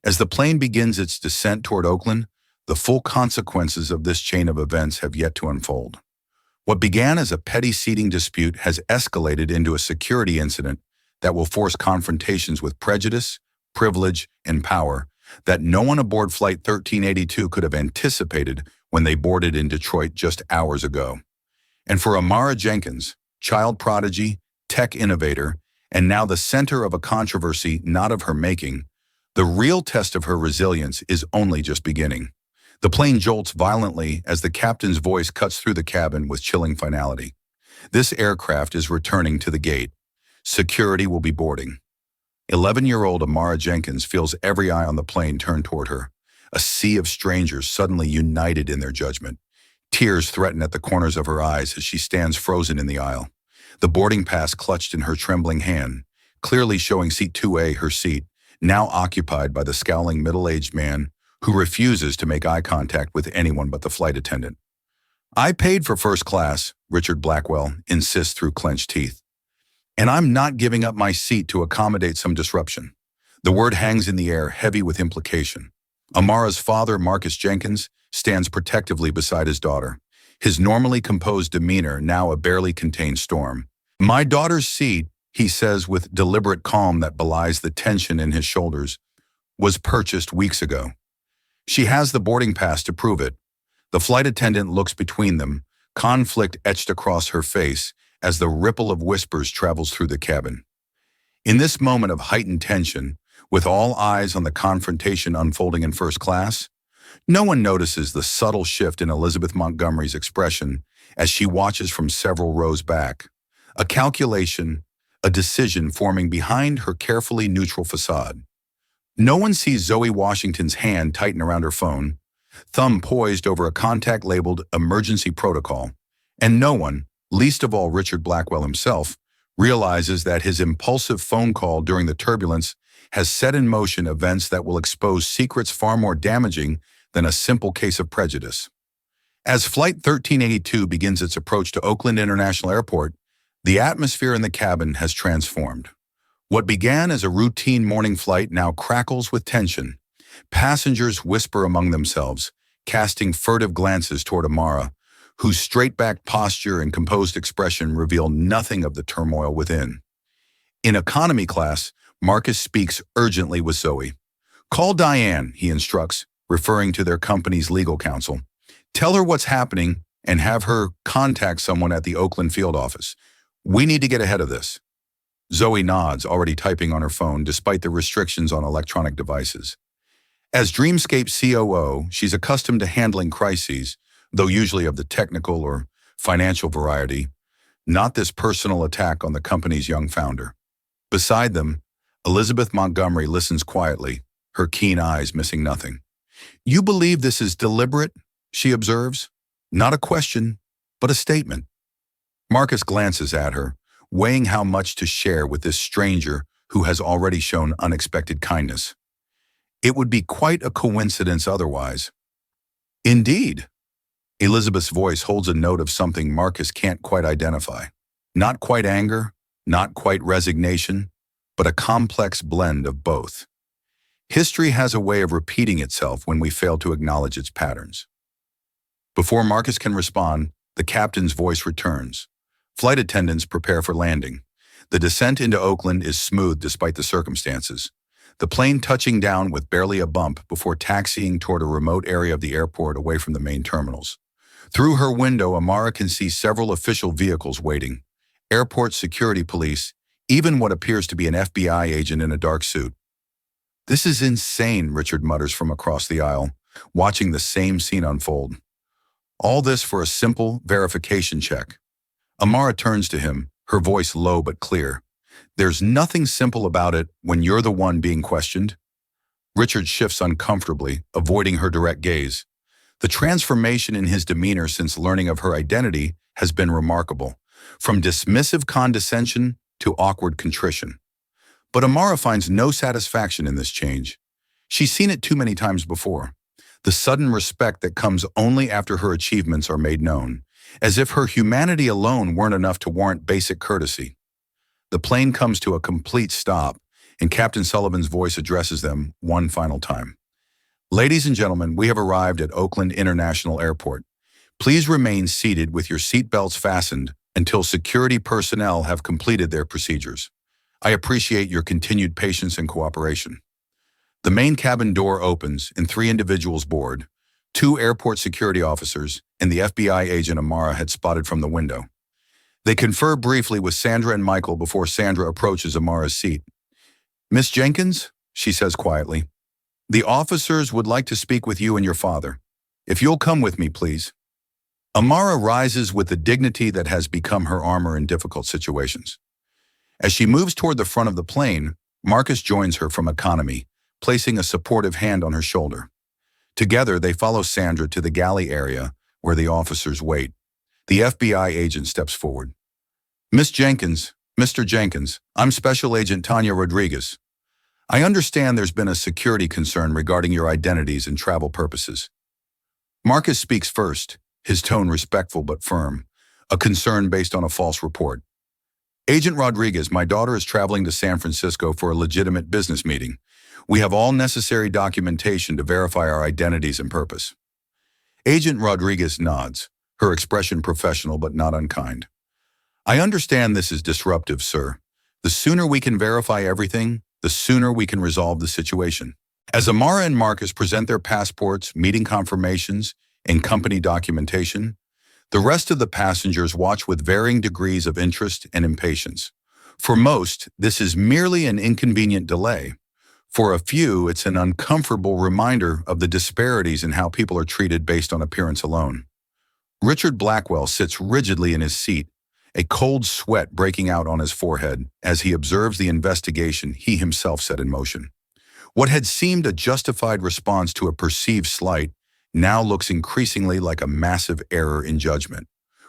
As the plane begins its descent toward Oakland, the full consequences of this chain of events have yet to unfold. What began as a petty seating dispute has escalated into a security incident that will force confrontations with prejudice, privilege, and power that no one aboard Flight 1382 could have anticipated when they boarded in Detroit just hours ago. And for Amara Jenkins, child prodigy, tech innovator, and now the center of a controversy not of her making, the real test of her resilience is only just beginning. The plane jolts violently as the captain's voice cuts through the cabin with chilling finality. This aircraft is returning to the gate. Security will be boarding. 11-year-old Amara Jenkins feels every eye on the plane turn toward her. A sea of strangers suddenly united in their judgment. Tears threaten at the corners of her eyes as she stands frozen in the aisle. The boarding pass clutched in her trembling hand, clearly showing seat 2A, her seat, now occupied by the scowling middle-aged man who refuses to make eye contact with anyone but the flight attendant. "I paid for first class," Richard Blackwell insists through clenched teeth. "And I'm not giving up my seat to accommodate some disruption." The word hangs in the air, heavy with implication. Amara's father, Marcus Jenkins, stands protectively beside his daughter, his normally composed demeanor now a barely contained storm. "My daughter's seat," he says with deliberate calm that belies the tension in his shoulders, "was purchased weeks ago. She has the boarding pass to prove it." The flight attendant looks between them, conflict etched across her face as the ripple of whispers travels through the cabin. In this moment of heightened tension, with all eyes on the confrontation unfolding in first class, no one notices the subtle shift in Elizabeth Montgomery's expression as she watches from several rows back. A calculation, a decision forming behind her carefully neutral facade. No one sees Zoe Washington's hand tighten around her phone, thumb poised over a contact labeled emergency protocol, and no one, least of all Richard Blackwell himself, realizes that his impulsive phone call during the turbulence has set in motion events that will expose secrets far more damaging than a simple case of prejudice. As Flight 1382 begins its approach to Oakland International Airport, the atmosphere in the cabin has transformed. What began as a routine morning flight now crackles with tension. Passengers whisper among themselves, casting furtive glances toward Amara, whose straight-backed posture and composed expression reveal nothing of the turmoil within. In economy class, Marcus speaks urgently with Zoe. "Call Diane," he instructs, referring to their company's legal counsel. "Tell her what's happening and have her contact someone at the Oakland field office. We need to get ahead of this." Zoe nods, already typing on her phone despite the restrictions on electronic devices. As Dreamscape's COO, she's accustomed to handling crises, though usually of the technical or financial variety, not this personal attack on the company's young founder. Beside them, Elizabeth Montgomery listens quietly, her keen eyes missing nothing. "You believe this is deliberate?" she observes. "Not a question, but a statement." Marcus glances at her, weighing how much to share with this stranger who has already shown unexpected kindness. It would be quite a coincidence otherwise. "Indeed." Elizabeth's voice holds a note of something Marcus can't quite identify. Not quite anger, not quite resignation, but a complex blend of both. History has a way of repeating itself when we fail to acknowledge its patterns. Before Marcus can respond, the captain's voice returns. Flight attendants prepare for landing. The descent into Oakland is smooth despite the circumstances, the plane touching down with barely a bump before taxiing toward a remote area of the airport away from the main terminals. Through her window, Amara can see several official vehicles waiting. Airport security police, even what appears to be an FBI agent in a dark suit. "This is insane," Richard mutters from across the aisle, watching the same scene unfold. All this for a simple verification check. Amara turns to him, her voice low but clear. "There's nothing simple about it when you're the one being questioned." Richard shifts uncomfortably, avoiding her direct gaze. The transformation in his demeanor since learning of her identity has been remarkable, from dismissive condescension to awkward contrition. But Amara finds no satisfaction in this change. She's seen it too many times before. The sudden respect that comes only after her achievements are made known, as if her humanity alone weren't enough to warrant basic courtesy. The plane comes to a complete stop, and Captain Sullivan's voice addresses them one final time. "Ladies and gentlemen, we have arrived at Oakland International Airport. Please remain seated with your seatbelts fastened until security personnel have completed their procedures. I appreciate your continued patience and cooperation." The main cabin door opens and 3 individuals board, Two airport security officers and the FBI agent Amara had spotted from the window. They confer briefly with Sandra and Michael before Sandra approaches Amara's seat. "Miss Jenkins," she says quietly, "the officers would like to speak with you and your father. If you'll come with me, please." Amara rises with the dignity that has become her armor in difficult situations. As she moves toward the front of the plane, Marcus joins her from economy, placing a supportive hand on her shoulder. Together, they follow Sandra to the galley area where the officers wait. The FBI agent steps forward. "Miss Jenkins, Mr. Jenkins, I'm Special Agent Tanya Rodriguez. I understand there's been a security concern regarding your identities and travel purposes." Marcus speaks first, his tone respectful but firm, a concern based on a false report. "Agent Rodriguez, my daughter is traveling to San Francisco for a legitimate business meeting. We have all necessary documentation to verify our identities and purpose." Agent Rodriguez nods, her expression professional but not unkind. "I understand this is disruptive, sir. The sooner we can verify everything, the sooner we can resolve the situation." As Amara and Marcus present their passports, meeting confirmations, and company documentation, the rest of the passengers watch with varying degrees of interest and impatience. For most, this is merely an inconvenient delay. For a few, it's an uncomfortable reminder of the disparities in how people are treated based on appearance alone. Richard Blackwell sits rigidly in his seat, a cold sweat breaking out on his forehead as he observes the investigation he himself set in motion. What had seemed a justified response to a perceived slight now looks increasingly like a massive error in judgment,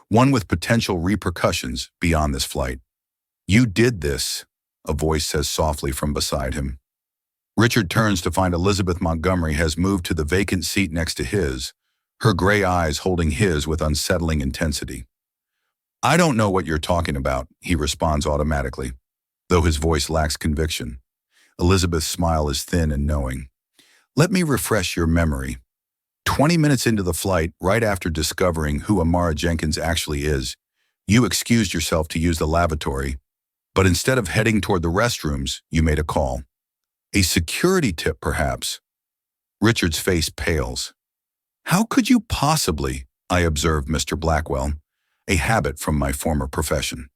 one with potential repercussions beyond this flight. "You did this," a voice says softly from beside him. Richard turns to find Elizabeth Montgomery has moved to the vacant seat next to his, her gray eyes holding his with unsettling intensity. "I don't know what you're talking about," he responds automatically, though his voice lacks conviction. Elizabeth's smile is thin and knowing. "Let me refresh your memory. 20 minutes into the flight, right after discovering who Amara Jenkins actually is, you excused yourself to use the lavatory, but instead of heading toward the restrooms, you made a call. A security tip, perhaps." Richard's face pales. "How could you possibly?" I observed, Mr. Blackwell, a habit from my former profession.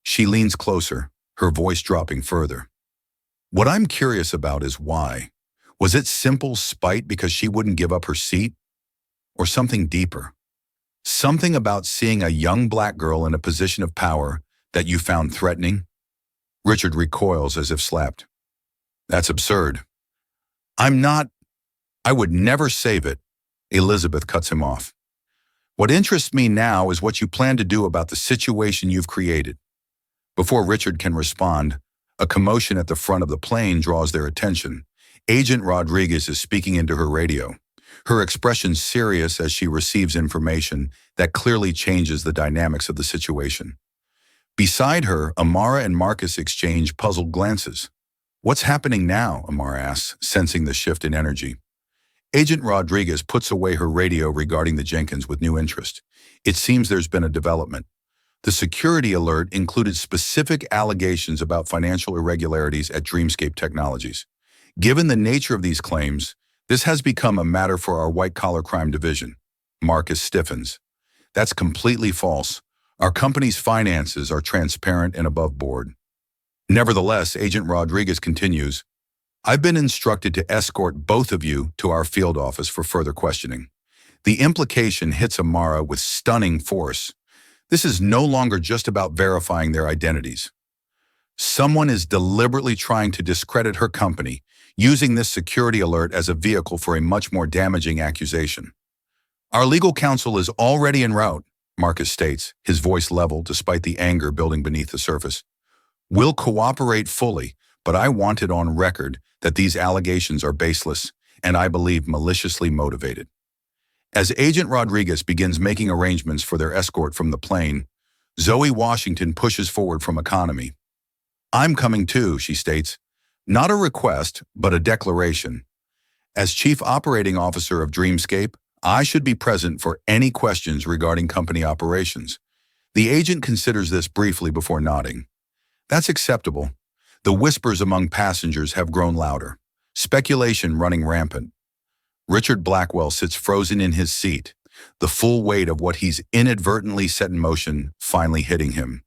She leans closer, her voice dropping further. "What I'm curious about is why. Was it simple spite because she wouldn't give up her seat? Or something deeper? Something about seeing a young black girl in a position of power that you found threatening?" Richard recoils as if slapped. "That's absurd." I would never save it." Elizabeth cuts him off. "What interests me now is what you plan to do about the situation you've created." Before Richard can respond, a commotion at the front of the plane draws their attention. Agent Rodriguez is speaking into her radio, her expression serious as she receives information that clearly changes the dynamics of the situation. Beside her, Amara and Marcus exchange puzzled glances. "What's happening now?" Amara asks, sensing the shift in energy. Agent Rodriguez puts away her radio regarding the Jenkins with new interest. It seems there's been a development. The security alert included specific allegations about financial irregularities at Dreamscape Technologies. Given the nature of these claims, this has become a matter for our white-collar crime division. Marcus stiffens. "That's completely false. Our company's finances are transparent and above board." Nevertheless, Agent Rodriguez continues, "I've been instructed to escort both of you to our field office for further questioning." The implication hits Amara with stunning force. This is no longer just about verifying their identities. Someone is deliberately trying to discredit her company, using this security alert as a vehicle for a much more damaging accusation. "Our legal counsel is already en route," Marcus states, his voice level despite the anger building beneath the surface. "We'll cooperate fully, but I want it on record that these allegations are baseless and I believe maliciously motivated." As Agent Rodriguez begins making arrangements for their escort from the plane, Zoe Washington pushes forward from economy. "I'm coming too," she states. "Not a request, but a declaration. As Chief Operating Officer of Dreamscape, I should be present for any questions regarding company operations." The agent considers this briefly before nodding. "That's acceptable." The whispers among passengers have grown louder, speculation running rampant. Richard Blackwell sits frozen in his seat, the full weight of what he's inadvertently set in motion finally hitting him.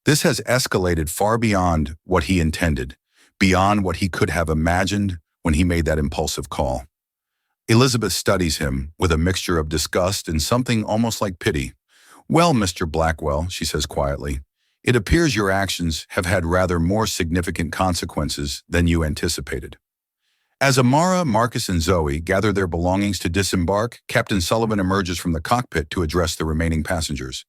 This has escalated far beyond what he intended, beyond what he could have imagined when he made that impulsive call. Elizabeth studies him with a mixture of disgust and something almost like pity. "Well, Mr. Blackwell," she says quietly, "it appears your actions have had rather more significant consequences than you anticipated." As Amara, Marcus, and Zoe gather their belongings to disembark, Captain Sullivan emerges from the cockpit to address the remaining passengers.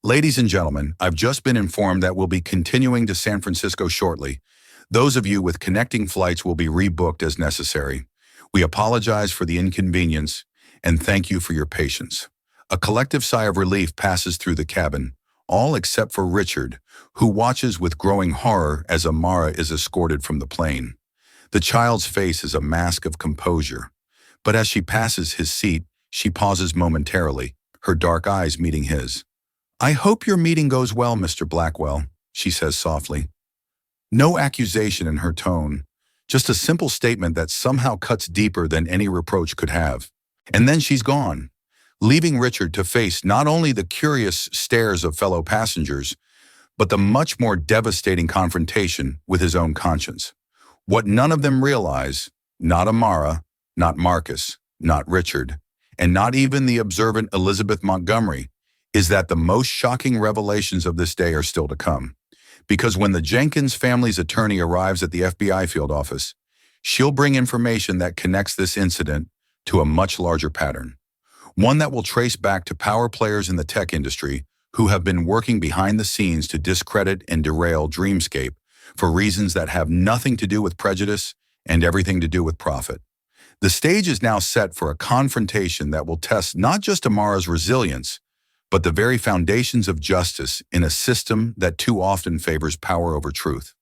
"Ladies and gentlemen, I've just been informed that we'll be continuing to San Francisco shortly. Those of you with connecting flights will be rebooked as necessary. We apologize for the inconvenience and thank you for your patience." A collective sigh of relief passes through the cabin, all except for Richard, who watches with growing horror as Amara is escorted from the plane. The child's face is a mask of composure, but as she passes his seat, she pauses momentarily, her dark eyes meeting his. "I hope your meeting goes well, Mr. Blackwell," she says softly. No accusation in her tone, just a simple statement that somehow cuts deeper than any reproach could have. And then she's gone, leaving Richard to face not only the curious stares of fellow passengers, but the much more devastating confrontation with his own conscience. What none of them realize, not Amara, not Marcus, not Richard, and not even the observant Elizabeth Montgomery, is that the most shocking revelations of this day are still to come. Because when the Jenkins family's attorney arrives at the FBI field office, she'll bring information that connects this incident to a much larger pattern. One that will trace back to power players in the tech industry who have been working behind the scenes to discredit and derail Dreamscape for reasons that have nothing to do with prejudice and everything to do with profit. The stage is now set for a confrontation that will test not just Amara's resilience, but the very foundations of justice in a system that too often favors power over truth.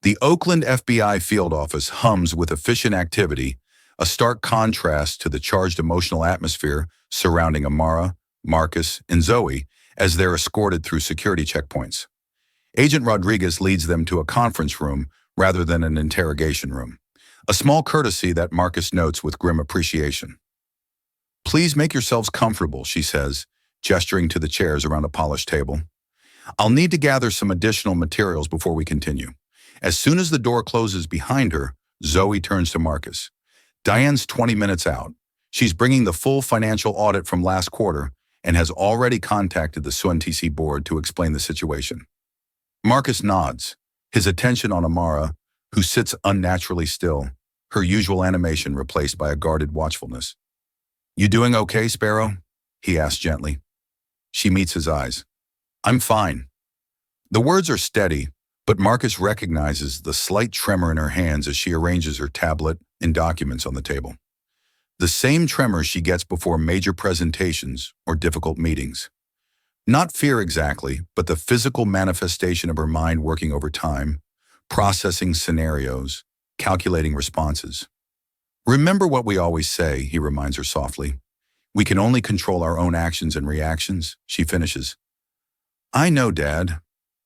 The Oakland FBI field office hums with efficient activity, a stark contrast to the charged emotional atmosphere surrounding Amara, Marcus, and Zoe as they're escorted through security checkpoints. Agent Rodriguez leads them to a conference room rather than an interrogation room, a small courtesy that Marcus notes with grim appreciation. "Please make yourselves comfortable," she says, gesturing to the chairs around a polished table. "I'll need to gather some additional materials before we continue." As soon as the door closes behind her, Zoe turns to Marcus. "Diane's 20 minutes out. She's bringing the full financial audit from last quarter and has already contacted the SUNTC board to explain the situation." Marcus nods, his attention on Amara, who sits unnaturally still, her usual animation replaced by a guarded watchfulness. "You doing okay, Sparrow?" he asks gently. She meets his eyes. "I'm fine." The words are steady, but Marcus recognizes the slight tremor in her hands as she arranges her tablet and documents on the table. The same tremor she gets before major presentations or difficult meetings. Not fear exactly, but the physical manifestation of her mind working over time, processing scenarios, calculating responses. "Remember what we always say," he reminds her softly. "We can only control our own actions and reactions," she finishes. "I know, Dad."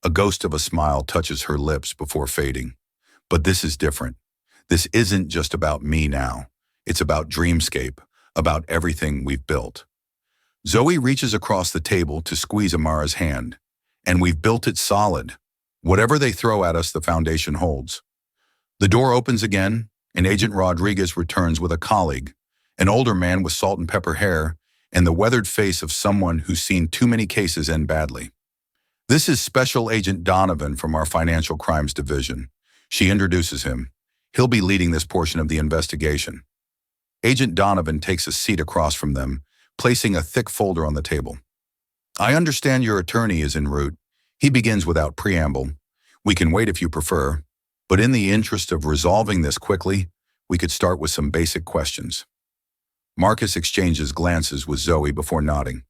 A ghost of a smile touches her lips before fading. "But this is different. This isn't just about me now. It's about Dreamscape, about everything we've built." Zoe reaches across the table to squeeze Amara's hand. "And we've built it solid. Whatever they throw at us, the foundation holds." The door opens again, and Agent Rodriguez returns with a colleague, an older man with salt and pepper hair and the weathered face of someone who's seen too many cases end badly. "This is Special Agent Donovan from our Financial Crimes Division." She introduces him. "He'll be leading this portion of the investigation." Agent Donovan takes a seat across from them, placing a thick folder on the table. "I understand your attorney is en route." He begins without preamble. "We can wait if you prefer, but in the interest of resolving this quickly, we could start with some basic questions." Marcus exchanges glances with Zoe before nodding.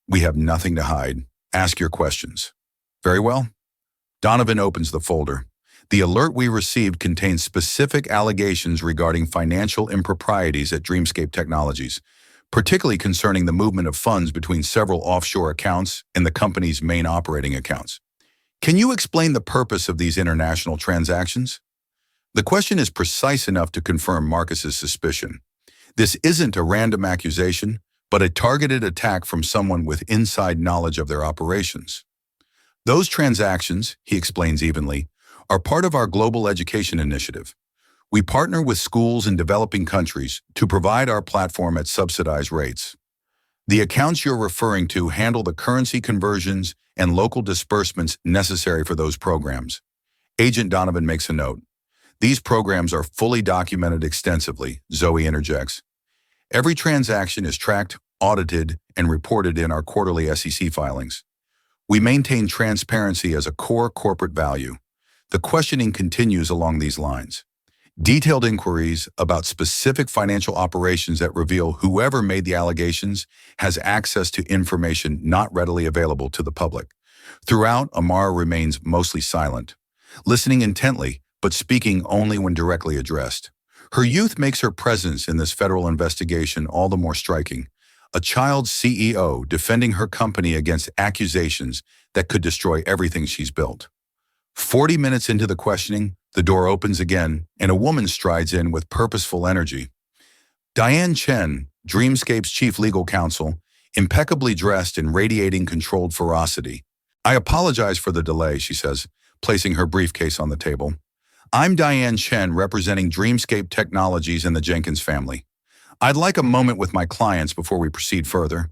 "We have nothing to hide. Ask your questions." "Very well." Donovan opens the folder. The alert we received contains specific allegations regarding financial improprieties at Dreamscape Technologies, particularly concerning the movement of funds between several offshore accounts and the company's main operating accounts. "Can you explain the purpose of these international transactions?" The question is precise enough to confirm Marcus's suspicion. This isn't a random accusation, but a targeted attack from someone with inside knowledge of their operations. Those transactions, he explains evenly, are part of our global education initiative. We partner with schools in developing countries to provide our platform at subsidized rates. The accounts you're referring to handle the currency conversions and local disbursements necessary for those programs. Agent Donovan makes a note. These programs are fully documented extensively, Zoe interjects. Every transaction is tracked, audited, and reported in our quarterly SEC filings. We maintain transparency as a core corporate value. The questioning continues along these lines. Detailed inquiries about specific financial operations that reveal whoever made the allegations has access to information not readily available to the public. Throughout, Amara remains mostly silent, listening intently, but speaking only when directly addressed. Her youth makes her presence in this federal investigation all the more striking. A child CEO defending her company against accusations that could destroy everything she's built. 40 minutes into the questioning, the door opens again, and a woman strides in with purposeful energy. Diane Chen, Dreamscape's chief legal counsel, impeccably dressed and radiating controlled ferocity. I apologize for the delay, she says, placing her briefcase on the table. I'm Diane Chen, representing Dreamscape Technologies and the Jenkins family. I'd like a moment with my clients before we proceed further.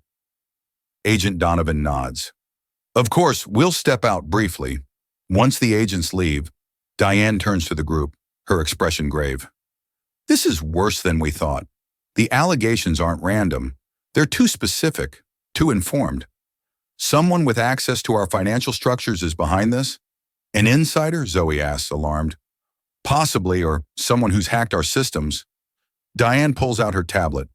Agent Donovan nods. Of course, we'll step out briefly. Once the agents leave, Diane turns to the group, her expression grave. This is worse than we thought. The allegations aren't random. They're too specific, too informed. Someone with access to our financial structures is behind this? An insider? Zoe asks, alarmed. Possibly, or someone who's hacked our systems. Diane pulls out her tablet.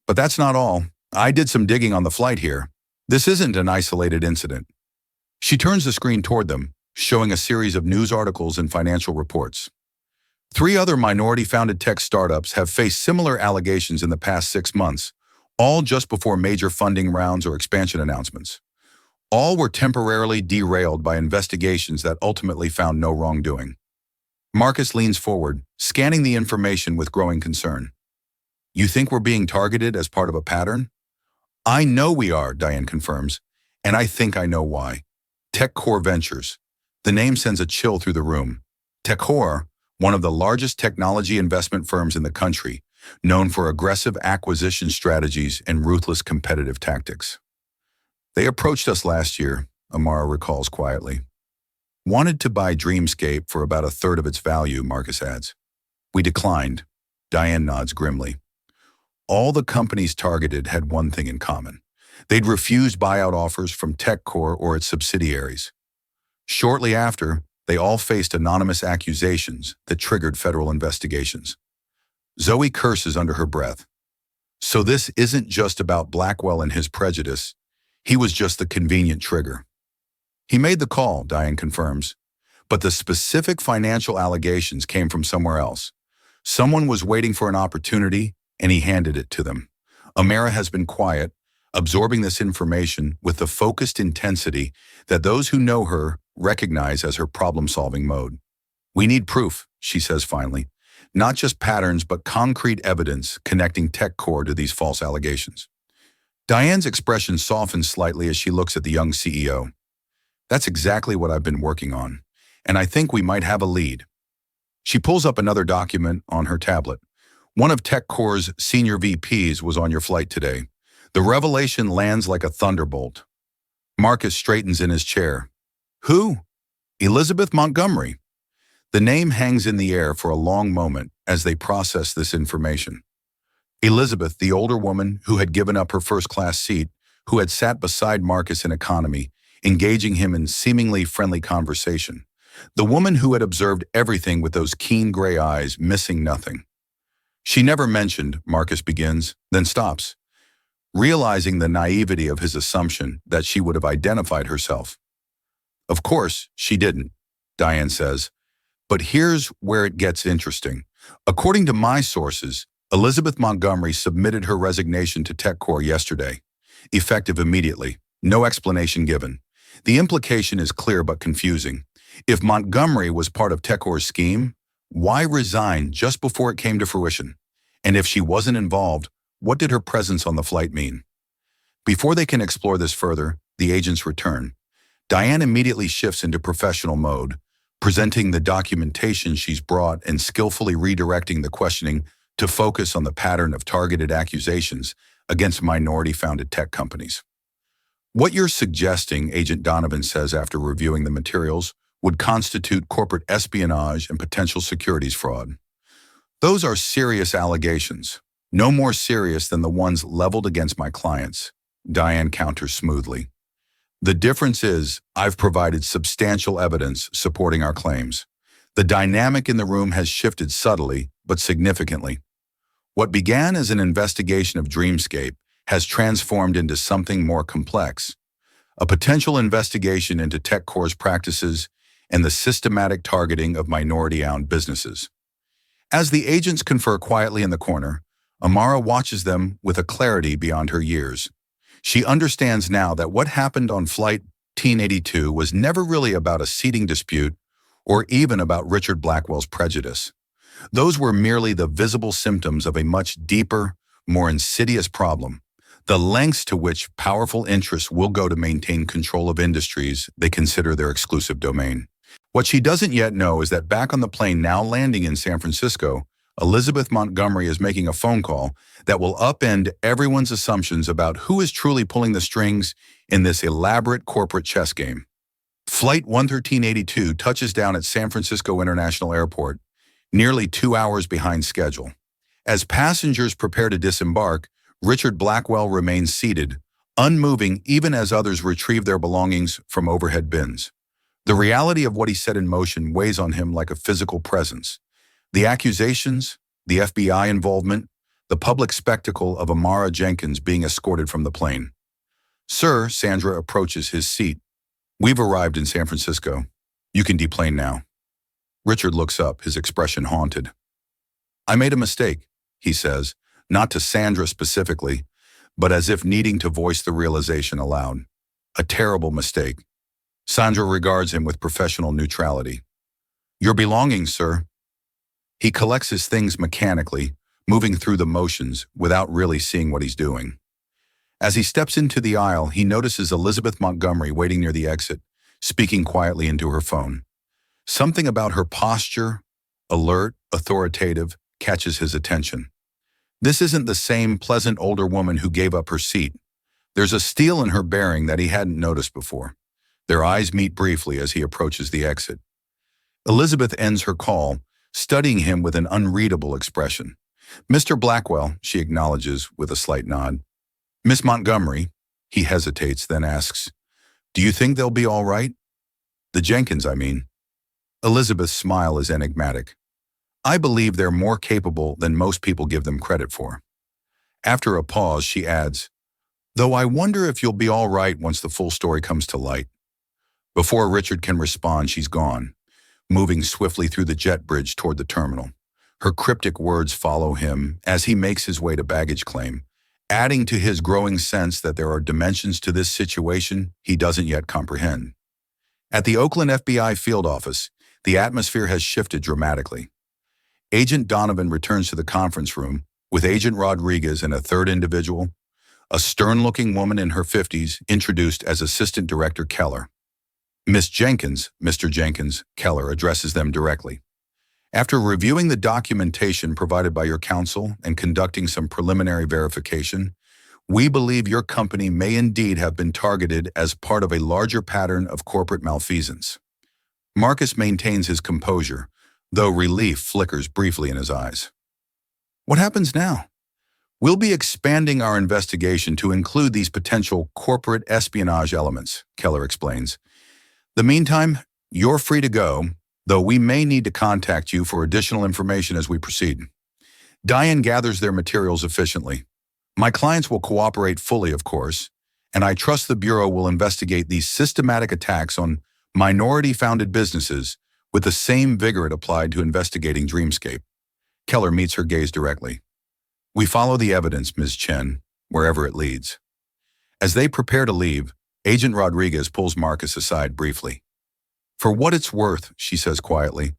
But that's not all. I did some digging on the flight here. This isn't an isolated incident. She turns the screen toward them, showing a series of news articles and financial reports. 3 other minority-founded tech startups have faced similar allegations in the past 6 months, all just before major funding rounds or expansion announcements. All were temporarily derailed by investigations that ultimately found no wrongdoing. Marcus leans forward, scanning the information with growing concern. You think we're being targeted as part of a pattern? I know we are, Diane confirms, and I think I know why. TechCore Ventures. The name sends a chill through the room. TechCore, one of the largest technology investment firms in the country, known for aggressive acquisition strategies and ruthless competitive tactics. They approached us last year, Amara recalls quietly. Wanted to buy Dreamscape for about 1/3 of its value, Marcus adds. We declined. Diane nods grimly. All the companies targeted had one thing in common. They'd refused buyout offers from TechCore or its subsidiaries. Shortly after, they all faced anonymous accusations that triggered federal investigations. Zoe curses under her breath. So this isn't just about Blackwell and his prejudice. He was just the convenient trigger. He made the call, Diane confirms, but the specific financial allegations came from somewhere else. Someone was waiting for an opportunity, and he handed it to them. Amara has been quiet, absorbing this information with the focused intensity that those who know her recognize as her problem-solving mode. We need proof, she says finally, not just patterns but concrete evidence connecting TechCore to these false allegations. Diane's expression softens slightly as she looks at the young CEO. That's exactly what I've been working on, and I think we might have a lead. She pulls up another document on her tablet. One of TechCore's senior VPs was on your flight today. The revelation lands like a thunderbolt. Marcus straightens in his chair. Who? Elizabeth Montgomery. The name hangs in the air for a long moment as they process this information. Elizabeth, the older woman who had given up her first-class seat, who had sat beside Marcus in economy, engaging him in seemingly friendly conversation. The woman who had observed everything with those keen gray eyes, missing nothing. She never mentioned, Marcus begins, then stops, realizing the naivety of his assumption that she would have identified herself. Of course, she didn't, Diane says. But here's where it gets interesting. According to my sources, Elizabeth Montgomery submitted her resignation to TechCore yesterday, effective immediately, no explanation given. The implication is clear but confusing. If Montgomery was part of TechCore's scheme, why resign just before it came to fruition? And if she wasn't involved, What did her presence on the flight mean? Before they can explore this further, the agents return. Diane immediately shifts into professional mode, presenting the documentation she's brought and skillfully redirecting the questioning to focus on the pattern of targeted accusations against minority-founded tech companies. What you're suggesting, Agent Donovan says after reviewing the materials, would constitute corporate espionage and potential securities fraud. Those are serious allegations, no more serious than the ones leveled against my clients, Diane counters smoothly. The difference is, I've provided substantial evidence supporting our claims. The dynamic in the room has shifted subtly, but significantly. What began as an investigation of Dreamscape has transformed into something more complex, a potential investigation into TechCore's practices and the systematic targeting of minority-owned businesses. As the agents confer quietly in the corner, Amara watches them with a clarity beyond her years. She understands now that what happened on Flight 1082 was never really about a seating dispute or even about Richard Blackwell's prejudice. Those were merely the visible symptoms of a much deeper, more insidious problem, the lengths to which powerful interests will go to maintain control of industries they consider their exclusive domain. What she doesn't yet know is that back on the plane now landing in San Francisco, Elizabeth Montgomery is making a phone call that will upend everyone's assumptions about who is truly pulling the strings in this elaborate corporate chess game. Flight 11382 touches down at San Francisco International Airport, nearly 2 hours behind schedule. As passengers prepare to disembark, Richard Blackwell remains seated, unmoving even as others retrieve their belongings from overhead bins. The reality of what he set in motion weighs on him like a physical presence. The accusations, the FBI involvement, the public spectacle of Amara Jenkins being escorted from the plane. "Sir," Sandra approaches his seat. "We've arrived in San Francisco. You can deplane now." Richard looks up, his expression haunted. "I made a mistake," he says, not to Sandra specifically, but as if needing to voice the realization aloud. A terrible mistake. Sandra regards him with professional neutrality. "Your belongings, sir." He collects his things mechanically, moving through the motions without really seeing what he's doing. As he steps into the aisle, he notices Elizabeth Montgomery waiting near the exit, speaking quietly into her phone. Something about her posture, alert, authoritative, catches his attention. This isn't the same pleasant older woman who gave up her seat. There's a steel in her bearing that he hadn't noticed before. Their eyes meet briefly as he approaches the exit. Elizabeth ends her call, studying him with an unreadable expression. "Mr. Blackwell," she acknowledges with a slight nod. "Miss Montgomery," he hesitates, then asks, "Do you think they'll be all right?" "The Jenkins, I mean." Elizabeth's smile is enigmatic. "I believe they're more capable than most people give them credit for." After a pause, she adds, "Though I wonder if you'll be all right once the full story comes to light." Before Richard can respond, she's gone, moving swiftly through the jet bridge toward the terminal. Her cryptic words follow him as he makes his way to baggage claim, adding to his growing sense that there are dimensions to this situation he doesn't yet comprehend. At the Oakland FBI field office, the atmosphere has shifted dramatically. Agent Donovan returns to the conference room with Agent Rodriguez and a third individual, a stern-looking woman in her 50s, introduced as Assistant Director Keller. "Miss Jenkins, Mr. Jenkins," Keller addresses them directly. "After reviewing the documentation provided by your counsel and conducting some preliminary verification, we believe your company may indeed have been targeted as part of a larger pattern of corporate malfeasance." Marcus maintains his composure, though relief flickers briefly in his eyes. "What happens now?" "We'll be expanding our investigation to include these potential corporate espionage elements," Keller explains. "The meantime, you're free to go, though we may need to contact you for additional information as we proceed." Diane gathers their materials efficiently. "My clients will cooperate fully, of course, and I trust the Bureau will investigate these systematic attacks on minority-founded businesses with the same vigor it applied to investigating Dreamscape." Keller meets her gaze directly. "We follow the evidence, Ms. Chen, wherever it leads." As they prepare to leave, Agent Rodriguez pulls Marcus aside briefly. "For what it's worth," she says quietly,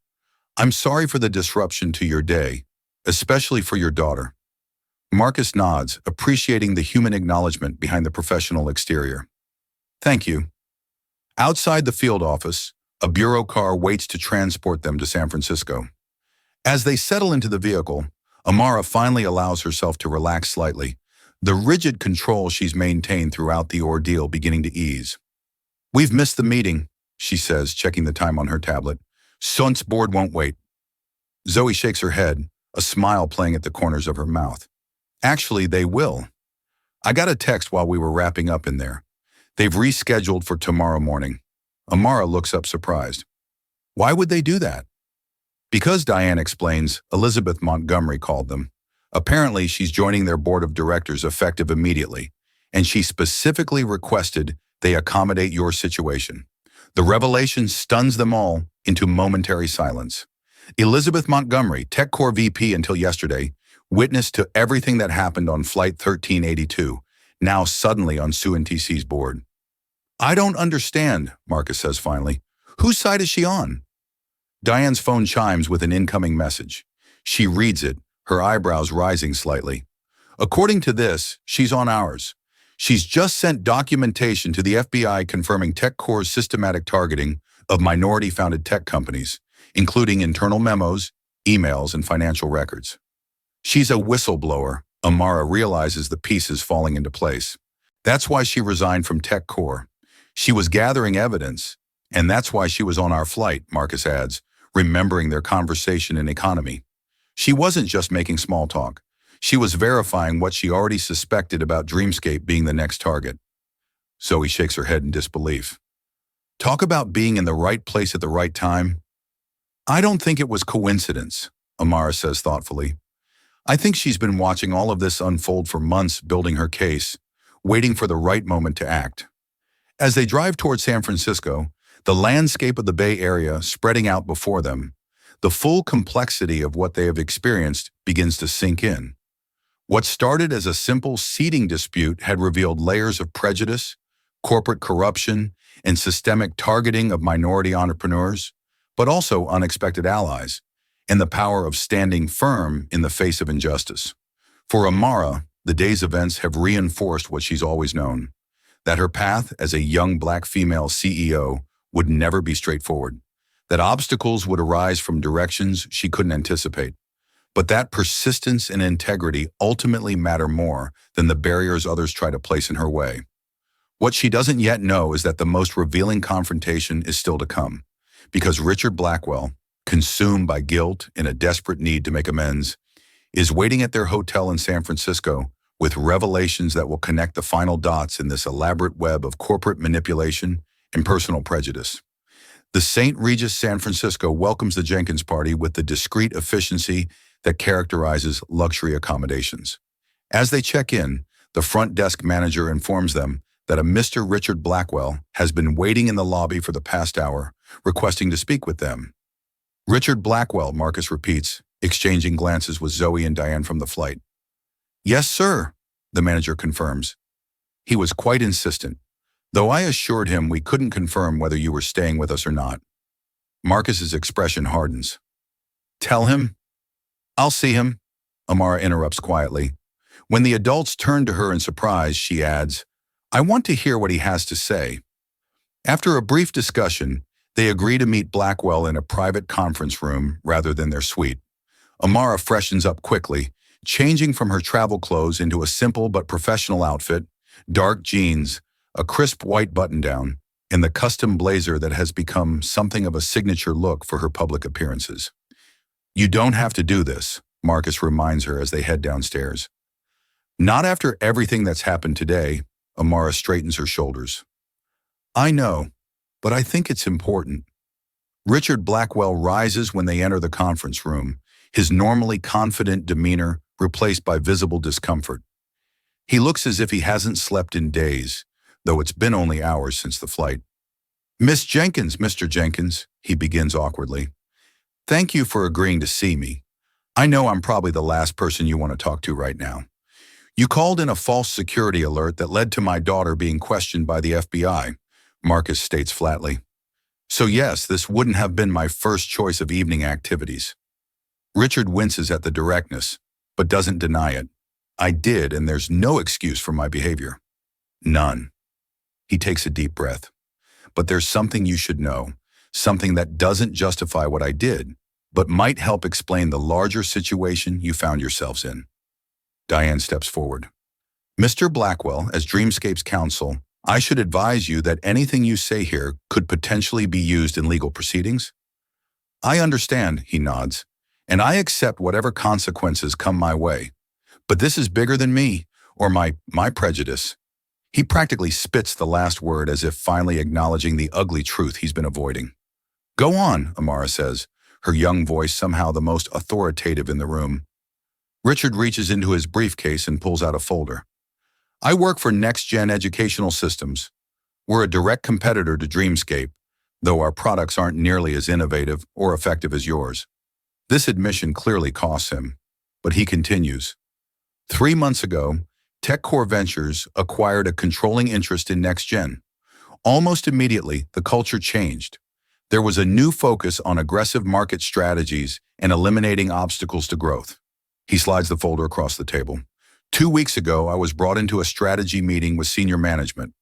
"I'm sorry for the disruption to your day, especially for your daughter." Marcus nods, appreciating the human acknowledgement behind the professional exterior. Thank you. Outside the field office, a bureau car waits to transport them to San Francisco. As they settle into the vehicle, Amara finally allows herself to relax slightly, the rigid control she's maintained throughout the ordeal beginning to ease. We've missed the meeting, she says, checking the time on her tablet. Sun's board won't wait. Zoe shakes her head, a smile playing at the corners of her mouth. Actually, they will. I got a text while we were wrapping up in there. They've rescheduled for tomorrow morning. Amara looks up surprised. Why would they do that? Because, Diane explains, Elizabeth Montgomery called them. Apparently, she's joining their board of directors effective immediately, and she specifically requested they accommodate your situation. The revelation stuns them all into momentary silence. Elizabeth Montgomery, TechCore VP until yesterday, witness to everything that happened on Flight 1382, now suddenly on Sue and TC's board. I don't understand, Marcus says finally. Whose side is she on? Diane's phone chimes with an incoming message. She reads it, her eyebrows rising slightly. According to this, she's on ours. She's just sent documentation to the FBI confirming TechCore's systematic targeting of minority-founded tech companies, including internal memos, emails, and financial records. She's a whistleblower. Amara realizes the pieces falling into place. That's why she resigned from TechCore. She was gathering evidence, and that's why she was on our flight, Marcus adds, remembering their conversation in economy. She wasn't just making small talk. She was verifying what she already suspected about Dreamscape being the next target. Zoe shakes her head in disbelief. Talk about being in the right place at the right time. I don't think it was coincidence, Amara says thoughtfully. I think she's been watching all of this unfold for months, building her case, waiting for the right moment to act. As they drive toward San Francisco, the landscape of the Bay Area spreading out before them, the full complexity of what they have experienced begins to sink in. What started as a simple seating dispute had revealed layers of prejudice, corporate corruption, and systemic targeting of minority entrepreneurs, but also unexpected allies, and the power of standing firm in the face of injustice. For Amara, the day's events have reinforced what she's always known, that her path as a young black female CEO would never be straightforward, that obstacles would arise from directions she couldn't anticipate, but that persistence and integrity ultimately matter more than the barriers others try to place in her way. What she doesn't yet know is that the most revealing confrontation is still to come, because Richard Blackwell, consumed by guilt and a desperate need to make amends, is waiting at their hotel in San Francisco with revelations that will connect the final dots in this elaborate web of corporate manipulation and personal prejudice. The St. Regis San Francisco welcomes the Jenkins party with the discreet efficiency that characterizes luxury accommodations. As they check in, the front desk manager informs them that a Mr. Richard Blackwell has been waiting in the lobby for the past hour, requesting to speak with them. Richard Blackwell, Marcus repeats, exchanging glances with Zoe and Diane from the flight. Yes, sir, the manager confirms. He was quite insistent, though I assured him we couldn't confirm whether you were staying with us or not. Marcus's expression hardens. Tell him? I'll see him, Amara interrupts quietly. When the adults turn to her in surprise, she adds, I want to hear what he has to say. After a brief discussion, they agree to meet Blackwell in a private conference room rather than their suite. Amara freshens up quickly, changing from her travel clothes into a simple but professional outfit, dark jeans, a crisp white button-down, and the custom blazer that has become something of a signature look for her public appearances. You don't have to do this, Marcus reminds her as they head downstairs. Not after everything that's happened today, Amara straightens her shoulders. I know, but I think it's important. Richard Blackwell rises when they enter the conference room, his normally confident demeanor replaced by visible discomfort. He looks as if he hasn't slept in days, though it's been only hours since the flight. Miss Jenkins, Mr. Jenkins, he begins awkwardly. Thank you for agreeing to see me. I know I'm probably the last person you want to talk to right now. You called in a false security alert that led to my daughter being questioned by the FBI, Marcus states flatly. So yes, this wouldn't have been my first choice of evening activities. Richard winces at the directness, but doesn't deny it. I did, and there's no excuse for my behavior. None. He takes a deep breath. But there's something you should know, something that doesn't justify what I did, but might help explain the larger situation you found yourselves in. Diane steps forward. Mr. Blackwell, as Dreamscape's counsel, I should advise you that anything you say here could potentially be used in legal proceedings. I understand, he nods, and I accept whatever consequences come my way. But this is bigger than me, or my prejudice. He practically spits the last word as if finally acknowledging the ugly truth he's been avoiding. Go on, Amara says, her young voice somehow the most authoritative in the room. Richard reaches into his briefcase and pulls out a folder. I work for Next Gen Educational Systems. We're a direct competitor to Dreamscape, though our products aren't nearly as innovative or effective as yours. This admission clearly costs him, but he continues. 3 months ago, TechCore Ventures acquired a controlling interest in NextGen. Almost immediately, the culture changed. There was a new focus on aggressive market strategies and eliminating obstacles to growth. He slides the folder across the table. 2 weeks ago, I was brought into a strategy meeting with senior management.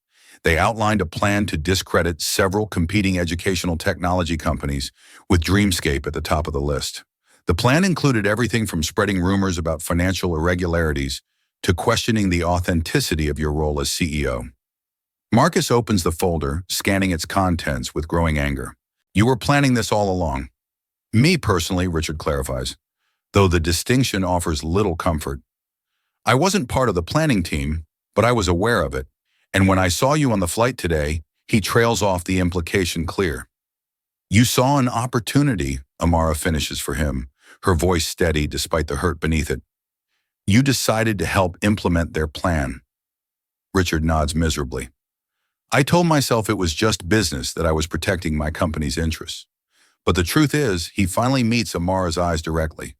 They outlined a plan to discredit several competing educational technology companies, with Dreamscape at the top of the list. The plan included everything from spreading rumors about financial irregularities to questioning the authenticity of your role as CEO. Marcus opens the folder, scanning its contents with growing anger. You were planning this all along. Me personally, Richard clarifies, though the distinction offers little comfort. I wasn't part of the planning team, but I was aware of it, and when I saw you on the flight today, he trails off the implication clear. You saw an opportunity, Amara finishes for him, her voice steady despite the hurt beneath it. You decided to help implement their plan. Richard nods miserably. I told myself it was just business, that I was protecting my company's interests. But the truth is, he finally meets Amara's eyes directly.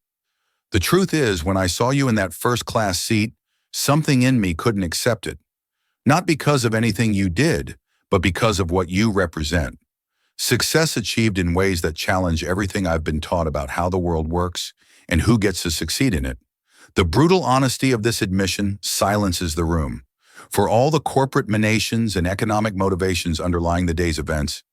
The truth is, when I saw you in that first-class seat, something in me couldn't accept it. Not because of anything you did, but because of what you represent. Success achieved in ways that challenge everything I've been taught about how the world works and who gets to succeed in it. The brutal honesty of this admission silences the room. For all the corporate machinations and economic motivations underlying the day's events,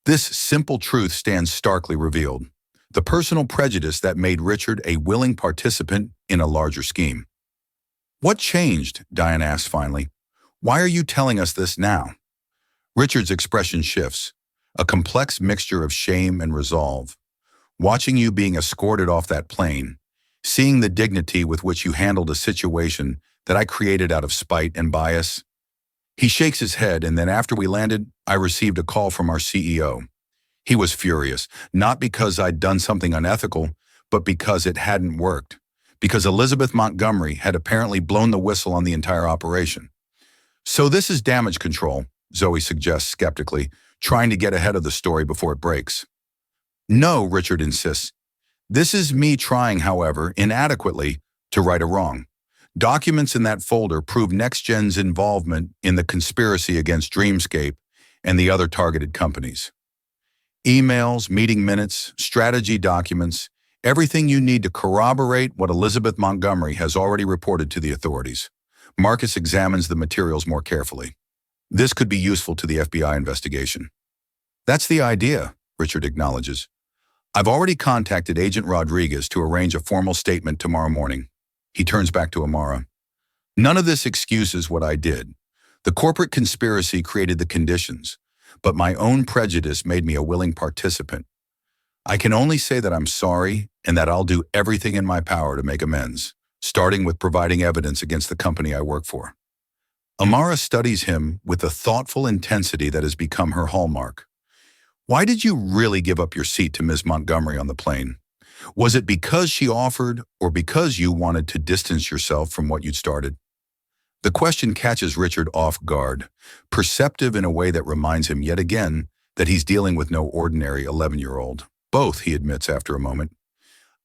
this simple truth stands starkly revealed. The personal prejudice that made Richard a willing participant in a larger scheme. What changed? Diane asks finally. Why are you telling us this now? Richard's expression shifts, a complex mixture of shame and resolve. Watching you being escorted off that plane, seeing the dignity with which you handled a situation that I created out of spite and bias. He shakes his head, and then after we landed, I received a call from our CEO. He was furious, not because I'd done something unethical, but because it hadn't worked. Because Elizabeth Montgomery had apparently blown the whistle on the entire operation. So this is damage control, Zoe suggests skeptically, trying to get ahead of the story before it breaks. No, Richard insists. This is me trying, however, inadequately, to right a wrong. Documents in that folder prove NextGen's involvement in the conspiracy against Dreamscape and the other targeted companies. Emails, meeting minutes, strategy documents, everything you need to corroborate what Elizabeth Montgomery has already reported to the authorities. Marcus examines the materials more carefully. This could be useful to the FBI investigation. That's the idea, Richard acknowledges. I've already contacted Agent Rodriguez to arrange a formal statement tomorrow morning. He turns back to Amara. None of this excuses what I did. The corporate conspiracy created the conditions, but my own prejudice made me a willing participant. I can only say that I'm sorry and that I'll do everything in my power to make amends, starting with providing evidence against the company I work for. Amara studies him with the thoughtful intensity that has become her hallmark. Why did you really give up your seat to Ms. Montgomery on the plane? Was it because she offered, or because you wanted to distance yourself from what you'd started? The question catches Richard off guard, perceptive in a way that reminds him yet again that he's dealing with no ordinary 11-year-old. Both, he admits after a moment.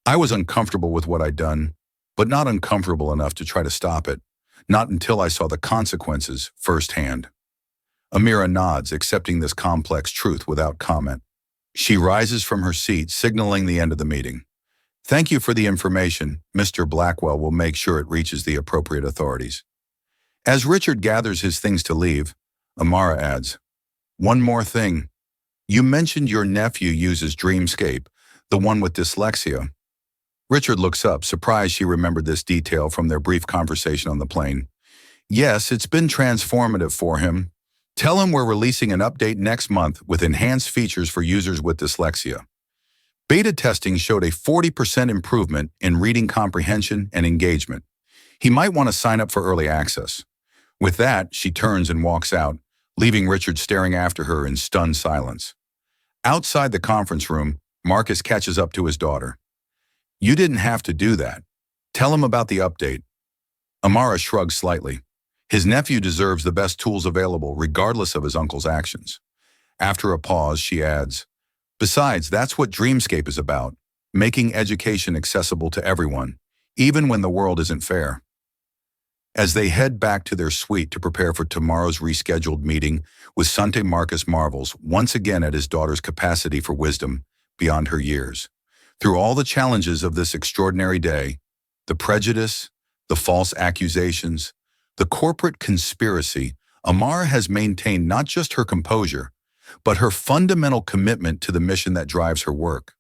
I was uncomfortable with what I'd done, but not uncomfortable enough to try to stop it, not until I saw the consequences firsthand. Amira nods, accepting this complex truth without comment. She rises from her seat, signaling the end of the meeting. Thank you for the information. Mr. Blackwell will make sure it reaches the appropriate authorities. As Richard gathers his things to leave, Amara adds, "One more thing. You mentioned your nephew uses Dreamscape, the one with dyslexia." Richard looks up, surprised she remembered this detail from their brief conversation on the plane. "Yes, it's been transformative for him. Tell him we're releasing an update next month with enhanced features for users with dyslexia." Beta testing showed a 40% improvement in reading comprehension and engagement. He might want to sign up for early access. With that, she turns and walks out, leaving Richard staring after her in stunned silence. Outside the conference room, Marcus catches up to his daughter. "You didn't have to do that. Tell him about the update." Amara shrugs slightly. His nephew deserves the best tools available, regardless of his uncle's actions. After a pause, she adds, "Besides, that's what Dreamscape is about, making education accessible to everyone, even when the world isn't fair." As they head back to their suite to prepare for tomorrow's rescheduled meeting with Sante, Marcus marvels once again at his daughter's capacity for wisdom beyond her years. Through all the challenges of this extraordinary day, the prejudice, the false accusations, the corporate conspiracy, Amara has maintained not just her composure, but her fundamental commitment to the mission that drives her work.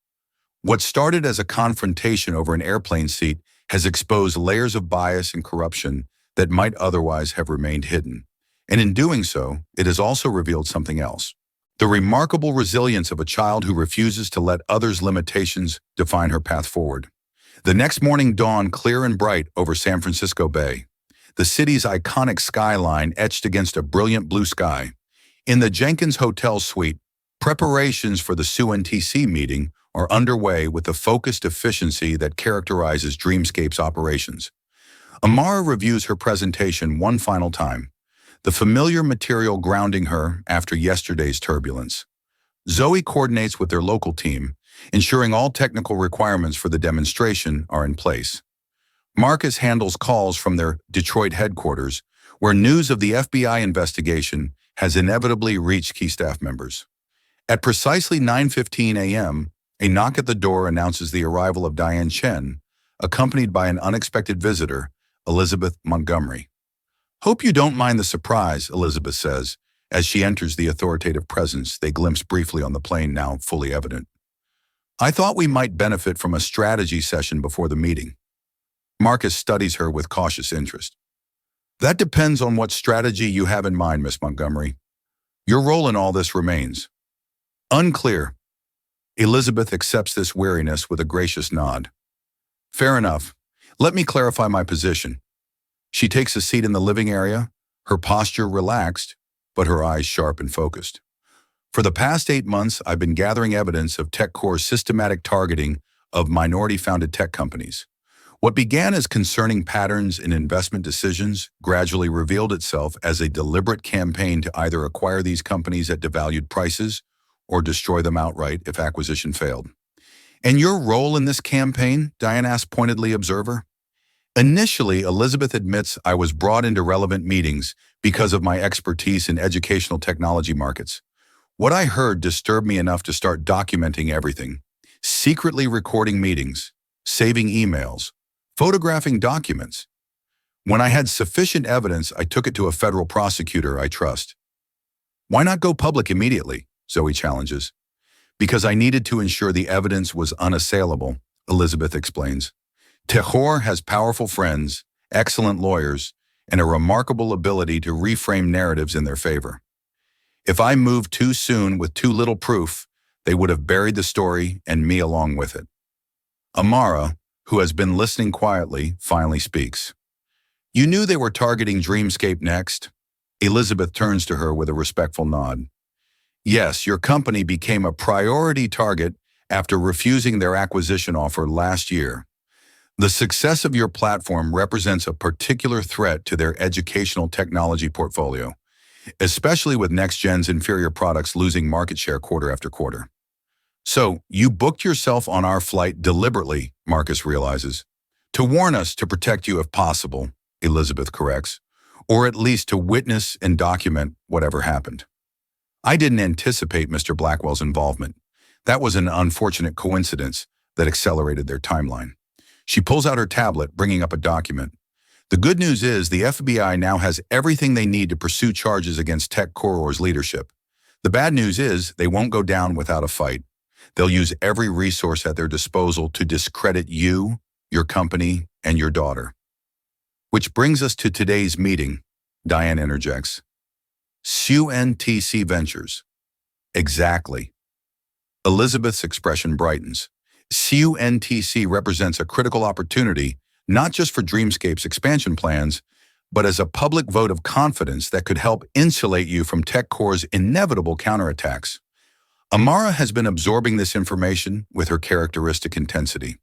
What started as a confrontation over an airplane seat has exposed layers of bias and corruption that might otherwise have remained hidden. And in doing so, it has also revealed something else: the remarkable resilience of a child who refuses to let others' limitations define her path forward. The next morning dawned clear and bright over San Francisco Bay, the city's iconic skyline etched against a brilliant blue sky. In the Jenkins Hotel suite, preparations for the SUNTC meeting are underway with the focused efficiency that characterizes Dreamscape's operations. Amara reviews her presentation one final time, the familiar material grounding her after yesterday's turbulence. Zoe coordinates with their local team, ensuring all technical requirements for the demonstration are in place. Marcus handles calls from their Detroit headquarters, where news of the FBI investigation has inevitably reached key staff members. At precisely 9:15 a.m., a knock at the door announces the arrival of Diane Chen, accompanied by an unexpected visitor, Elizabeth Montgomery. "Hope you don't mind the surprise," Elizabeth says, as she enters the authoritative presence they glimpse briefly on the plane, now fully evident. "I thought we might benefit from a strategy session before the meeting." Marcus studies her with cautious interest. "That depends on what strategy you have in mind, Miss Montgomery. Your role in all this remains unclear." Elizabeth accepts this wariness with a gracious nod. "Fair enough. Let me clarify my position." She takes a seat in the living area, her posture relaxed, but her eyes sharp and focused. "For the past 8 months, I've been gathering evidence of TechCore's systematic targeting of minority-founded tech companies. What began as concerning patterns in investment decisions gradually revealed itself as a deliberate campaign to either acquire these companies at devalued prices or destroy them outright if acquisition failed." "And your role in this campaign?" Diane asked pointedly, observer. "Initially, Elizabeth admits I was brought into relevant meetings because of my expertise in educational technology markets. What I heard disturbed me enough to start documenting everything, secretly recording meetings, saving emails, photographing documents. When I had sufficient evidence, I took it to a federal prosecutor I trust." "Why not go public immediately?" Zoe challenges. "Because I needed to ensure the evidence was unassailable," Elizabeth explains. "TechCore has powerful friends, excellent lawyers, and a remarkable ability to reframe narratives in their favor. If I moved too soon with too little proof, they would have buried the story and me along with it." Amara, who has been listening quietly, finally speaks. "You knew they were targeting Dreamscape next?" Elizabeth turns to her with a respectful nod. "Yes, your company became a priority target after refusing their acquisition offer last year. The success of your platform represents a particular threat to their educational technology portfolio, especially with NextGen's inferior products losing market share quarter after quarter." "So, you booked yourself on our flight deliberately," Marcus realizes. "To warn us, to protect you if possible," Elizabeth corrects, "or at least to witness and document whatever happened." "I didn't anticipate Mr. Blackwell's involvement. That was an unfortunate coincidence, that accelerated their timeline. She pulls out her tablet, bringing up a document. The good news is the FBI now has everything they need to pursue charges against TechCore's leadership. The bad news is they won't go down without a fight. They'll use every resource at their disposal to discredit you, your company, and your daughter. Which brings us to today's meeting, Diane interjects. SUNTC Ventures. Exactly. Elizabeth's expression brightens. SUNTC represents a critical opportunity, not just for Dreamscape's expansion plans, but as a public vote of confidence that could help insulate you from TechCore's inevitable counterattacks. Amara has been absorbing this information with her characteristic intensity.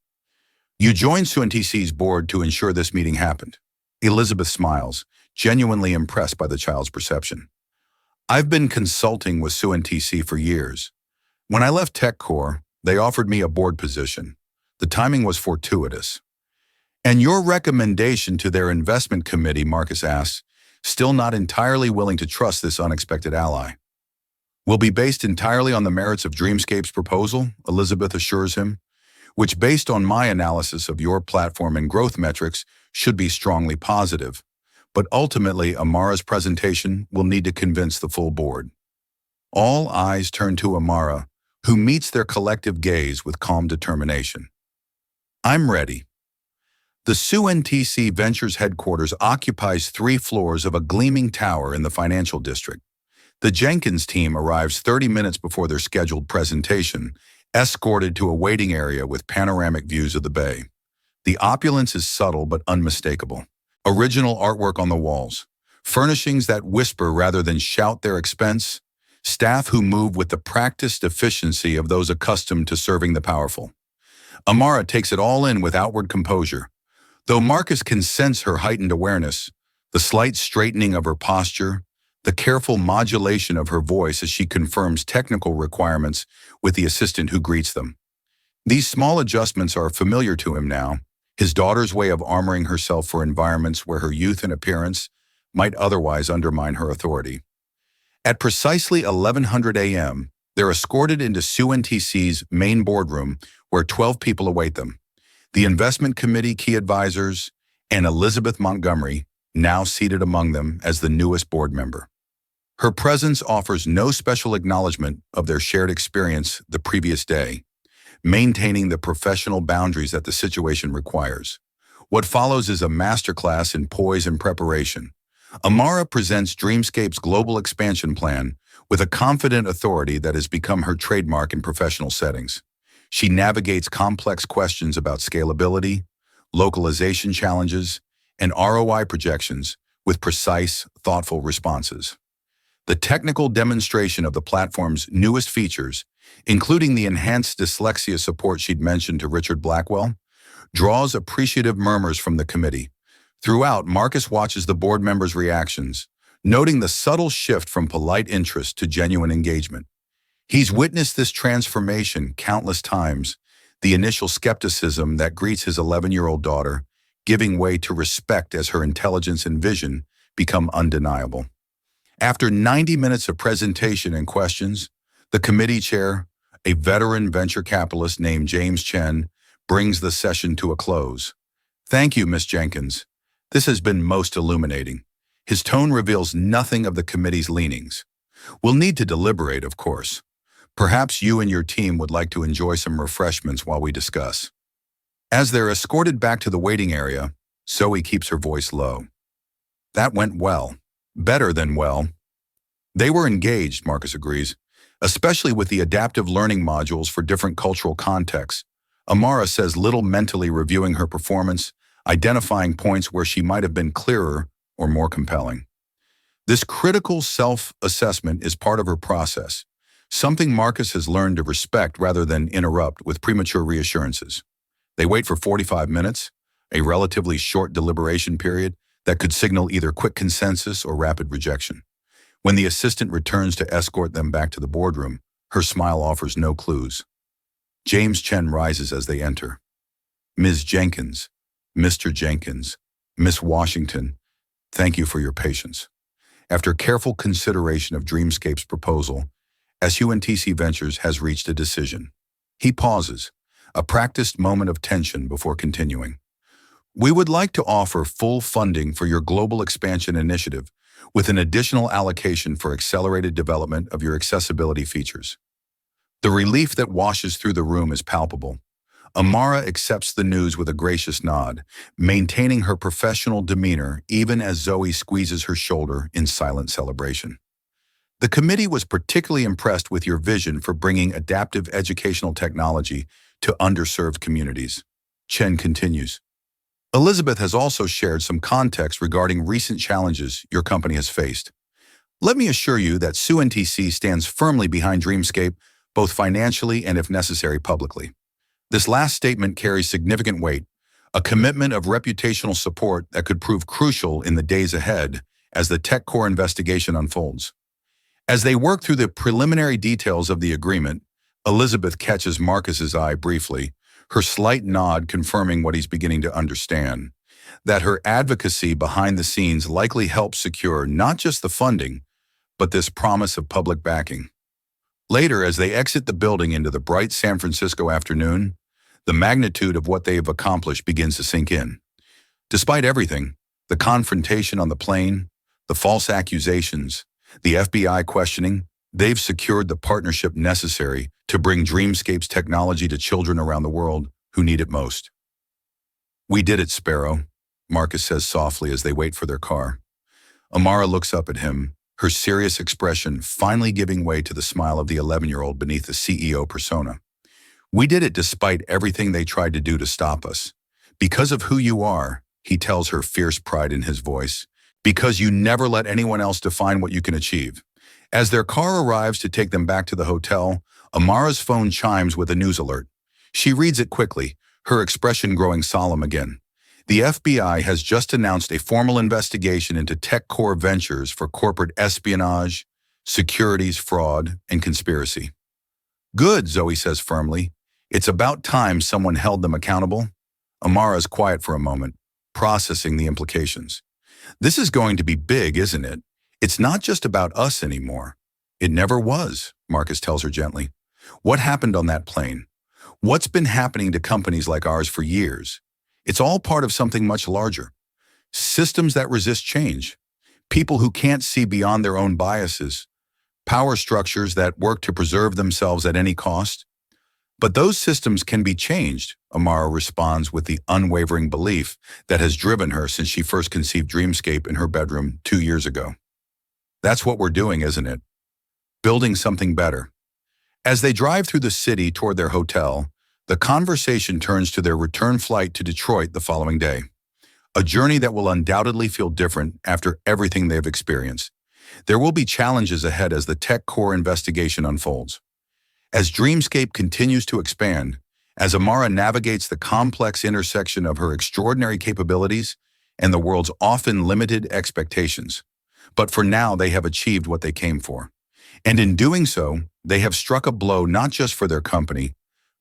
You joined SUNTC's board to ensure this meeting happened. Elizabeth smiles, genuinely impressed by the child's perception. I've been consulting with SUNTC for years. When I left TechCore, they offered me a board position. The timing was fortuitous. And your recommendation to their investment committee, Marcus asks, still not entirely willing to trust this unexpected ally. Will be based entirely on the merits of Dreamscape's proposal, Elizabeth assures him, which based on my analysis of your platform and growth metrics should be strongly positive. But ultimately, Amara's presentation will need to convince the full board. All eyes turn to Amara, who meets their collective gaze with calm determination. I'm ready. The SUNTC Ventures headquarters occupies 3 floors of a gleaming tower in the financial district. The Jenkins team arrives 30 minutes before their scheduled presentation, escorted to a waiting area with panoramic views of the bay. The opulence is subtle but unmistakable. Original artwork on the walls, furnishings that whisper rather than shout their expense, staff who move with the practiced efficiency of those accustomed to serving the powerful. Amara takes it all in with outward composure. Though Marcus can sense her heightened awareness, the slight straightening of her posture, the careful modulation of her voice as she confirms technical requirements with the assistant who greets them. These small adjustments are familiar to him now, his daughter's way of armoring herself for environments where her youth and appearance might otherwise undermine her authority. At precisely 1100 a.m., they're escorted into SUNTC's main boardroom where 12 people await them. The investment committee key advisors and Elizabeth Montgomery, now seated among them as the newest board member. Her presence offers no special acknowledgement of their shared experience the previous day, maintaining the professional boundaries that the situation requires. What follows is a masterclass in poise and preparation. Amara presents Dreamscape's global expansion plan with a confident authority that has become her trademark in professional settings. She navigates complex questions about scalability, localization challenges, and ROI projections with precise, thoughtful responses. The technical demonstration of the platform's newest features, including the enhanced dyslexia support she'd mentioned to Richard Blackwell, draws appreciative murmurs from the committee. Throughout, Marcus watches the board members' reactions, noting the subtle shift from polite interest to genuine engagement. He's witnessed this transformation countless times, the initial skepticism that greets his 11-year-old daughter, giving way to respect as her intelligence and vision become undeniable. After 90 minutes of presentation and questions, the committee chair, a veteran venture capitalist named James Chen, brings the session to a close. Thank you, Ms. Jenkins. This has been most illuminating. His tone reveals nothing of the committee's leanings. We'll need to deliberate, of course. Perhaps you and your team would like to enjoy some refreshments while we discuss. As they're escorted back to the waiting area, Zoe keeps her voice low. That went well. Better than well. They were engaged, Marcus agrees, especially with the adaptive learning modules for different cultural contexts. Amara says little mentally reviewing her performance, identifying points where she might have been clearer or more compelling. This critical self-assessment is part of her process, something Marcus has learned to respect rather than interrupt with premature reassurances. They wait for 45 minutes, a relatively short deliberation period that could signal either quick consensus or rapid rejection. When the assistant returns to escort them back to the boardroom, her smile offers no clues. James Chen rises as they enter. Ms. Jenkins, Mr. Jenkins, Miss Washington, thank you for your patience. After careful consideration of Dreamscape's proposal, SUNTC Ventures has reached a decision. He pauses, a practiced moment of tension before continuing. We would like to offer full funding for your global expansion initiative with an additional allocation for accelerated development of your accessibility features. The relief that washes through the room is palpable. Amara accepts the news with a gracious nod, maintaining her professional demeanor even as Zoe squeezes her shoulder in silent celebration. The committee was particularly impressed with your vision for bringing adaptive educational technology to underserved communities. Chen continues. Elizabeth has also shared some context regarding recent challenges your company has faced. Let me assure you that SUNTC stands firmly behind Dreamscape, both financially and, if necessary, publicly. This last statement carries significant weight, a commitment of reputational support that could prove crucial in the days ahead as the TechCore investigation unfolds. As they work through the preliminary details of the agreement, Elizabeth catches Marcus's eye briefly, her slight nod confirming what he's beginning to understand, that her advocacy behind the scenes likely helps secure not just the funding, but this promise of public backing. Later, as they exit the building into the bright San Francisco afternoon, the magnitude of what they have accomplished begins to sink in. Despite everything, the confrontation on the plane, the false accusations, the FBI questioning, they've secured the partnership necessary to bring Dreamscape's technology to children around the world who need it most. We did it, Sparrow, Marcus says softly as they wait for their car. Amara looks up at him, her serious expression finally giving way to the smile of the 11-year-old beneath the CEO persona. We did it despite everything they tried to do to stop us. Because of who you are, he tells her, fierce pride in his voice. Because you never let anyone else define what you can achieve. As their car arrives to take them back to the hotel, Amara's phone chimes with a news alert. She reads it quickly, her expression growing solemn again. The FBI has just announced a formal investigation into TechCore ventures for corporate espionage, securities fraud, and conspiracy. Good, Zoe says firmly. It's about time someone held them accountable. Amara is quiet for a moment, processing the implications. This is going to be big, isn't it? It's not just about us anymore. It never was, Marcus tells her gently. What happened on that plane? What's been happening to companies like ours for years? It's all part of something much larger. Systems that resist change. People who can't see beyond their own biases. Power structures that work to preserve themselves at any cost. But those systems can be changed, Amara responds with the unwavering belief that has driven her since she first conceived Dreamscape in her bedroom 2 years ago. That's what we're doing, isn't it? Building something better. As they drive through the city toward their hotel, the conversation turns to their return flight to Detroit the following day. A journey that will undoubtedly feel different after everything they've experienced. There will be challenges ahead as the TechCore investigation unfolds. As Dreamscape continues to expand, as Amara navigates the complex intersection of her extraordinary capabilities and the world's often limited expectations. But for now, they have achieved what they came for. And in doing so, they have struck a blow not just for their company,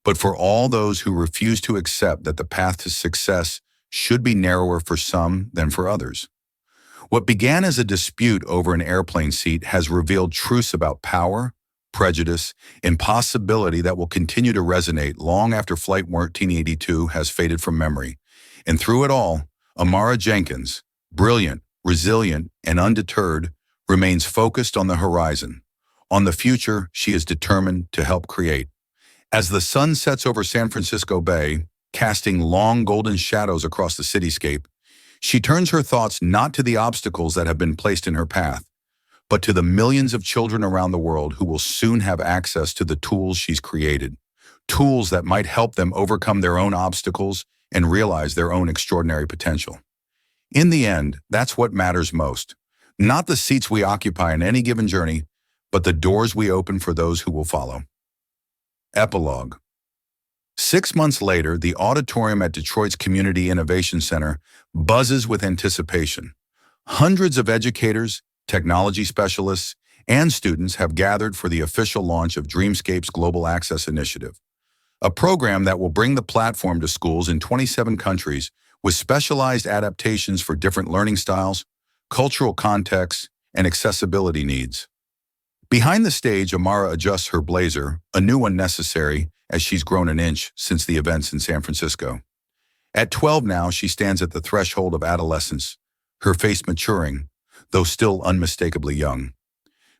but for all those who refuse to accept that the path to success should be narrower for some than for others. What began as a dispute over an airplane seat has revealed truths about power, prejudice, and possibility that will continue to resonate long after Flight 1482 has faded from memory. And through it all, Amara Jenkins, brilliant, resilient, and undeterred, remains focused on the horizon, on the future she is determined to help create. As the sun sets over San Francisco Bay, casting long golden shadows across the cityscape, she turns her thoughts not to the obstacles that have been placed in her path, but to the millions of children around the world who will soon have access to the tools she's created, tools that might help them overcome their own obstacles and realize their own extraordinary potential. In the end, that's what matters most. Not the seats we occupy in any given journey, but the doors we open for those who will follow. Epilogue. 6 months later, the auditorium at Detroit's Community Innovation Center buzzes with anticipation. Hundreds of educators, technology specialists, and students have gathered for the official launch of Dreamscape's Global Access Initiative, a program that will bring the platform to schools in 27 countries with specialized adaptations for different learning styles, cultural contexts, and accessibility needs. Behind the stage, Amara adjusts her blazer, a new one necessary, as she's grown an inch since the events in San Francisco. At 12 now, she stands at the threshold of adolescence, her face maturing, though still unmistakably young.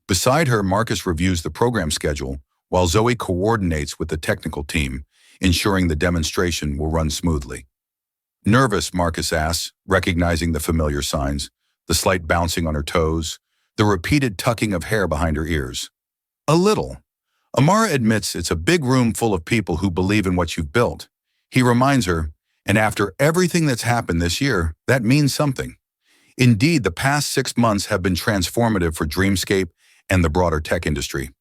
Beside her, Marcus reviews the program schedule, while Zoe coordinates with the technical team, ensuring the demonstration will run smoothly. Nervous, Marcus asks, recognizing the familiar signs, the slight bouncing on her toes, the repeated tucking of hair behind her ears. A little. Amara admits it's a big room full of people who believe in what you've built. He reminds her, and after everything that's happened this year, that means something. Indeed, the past 6 months have been transformative for Dreamscape and the broader tech industry.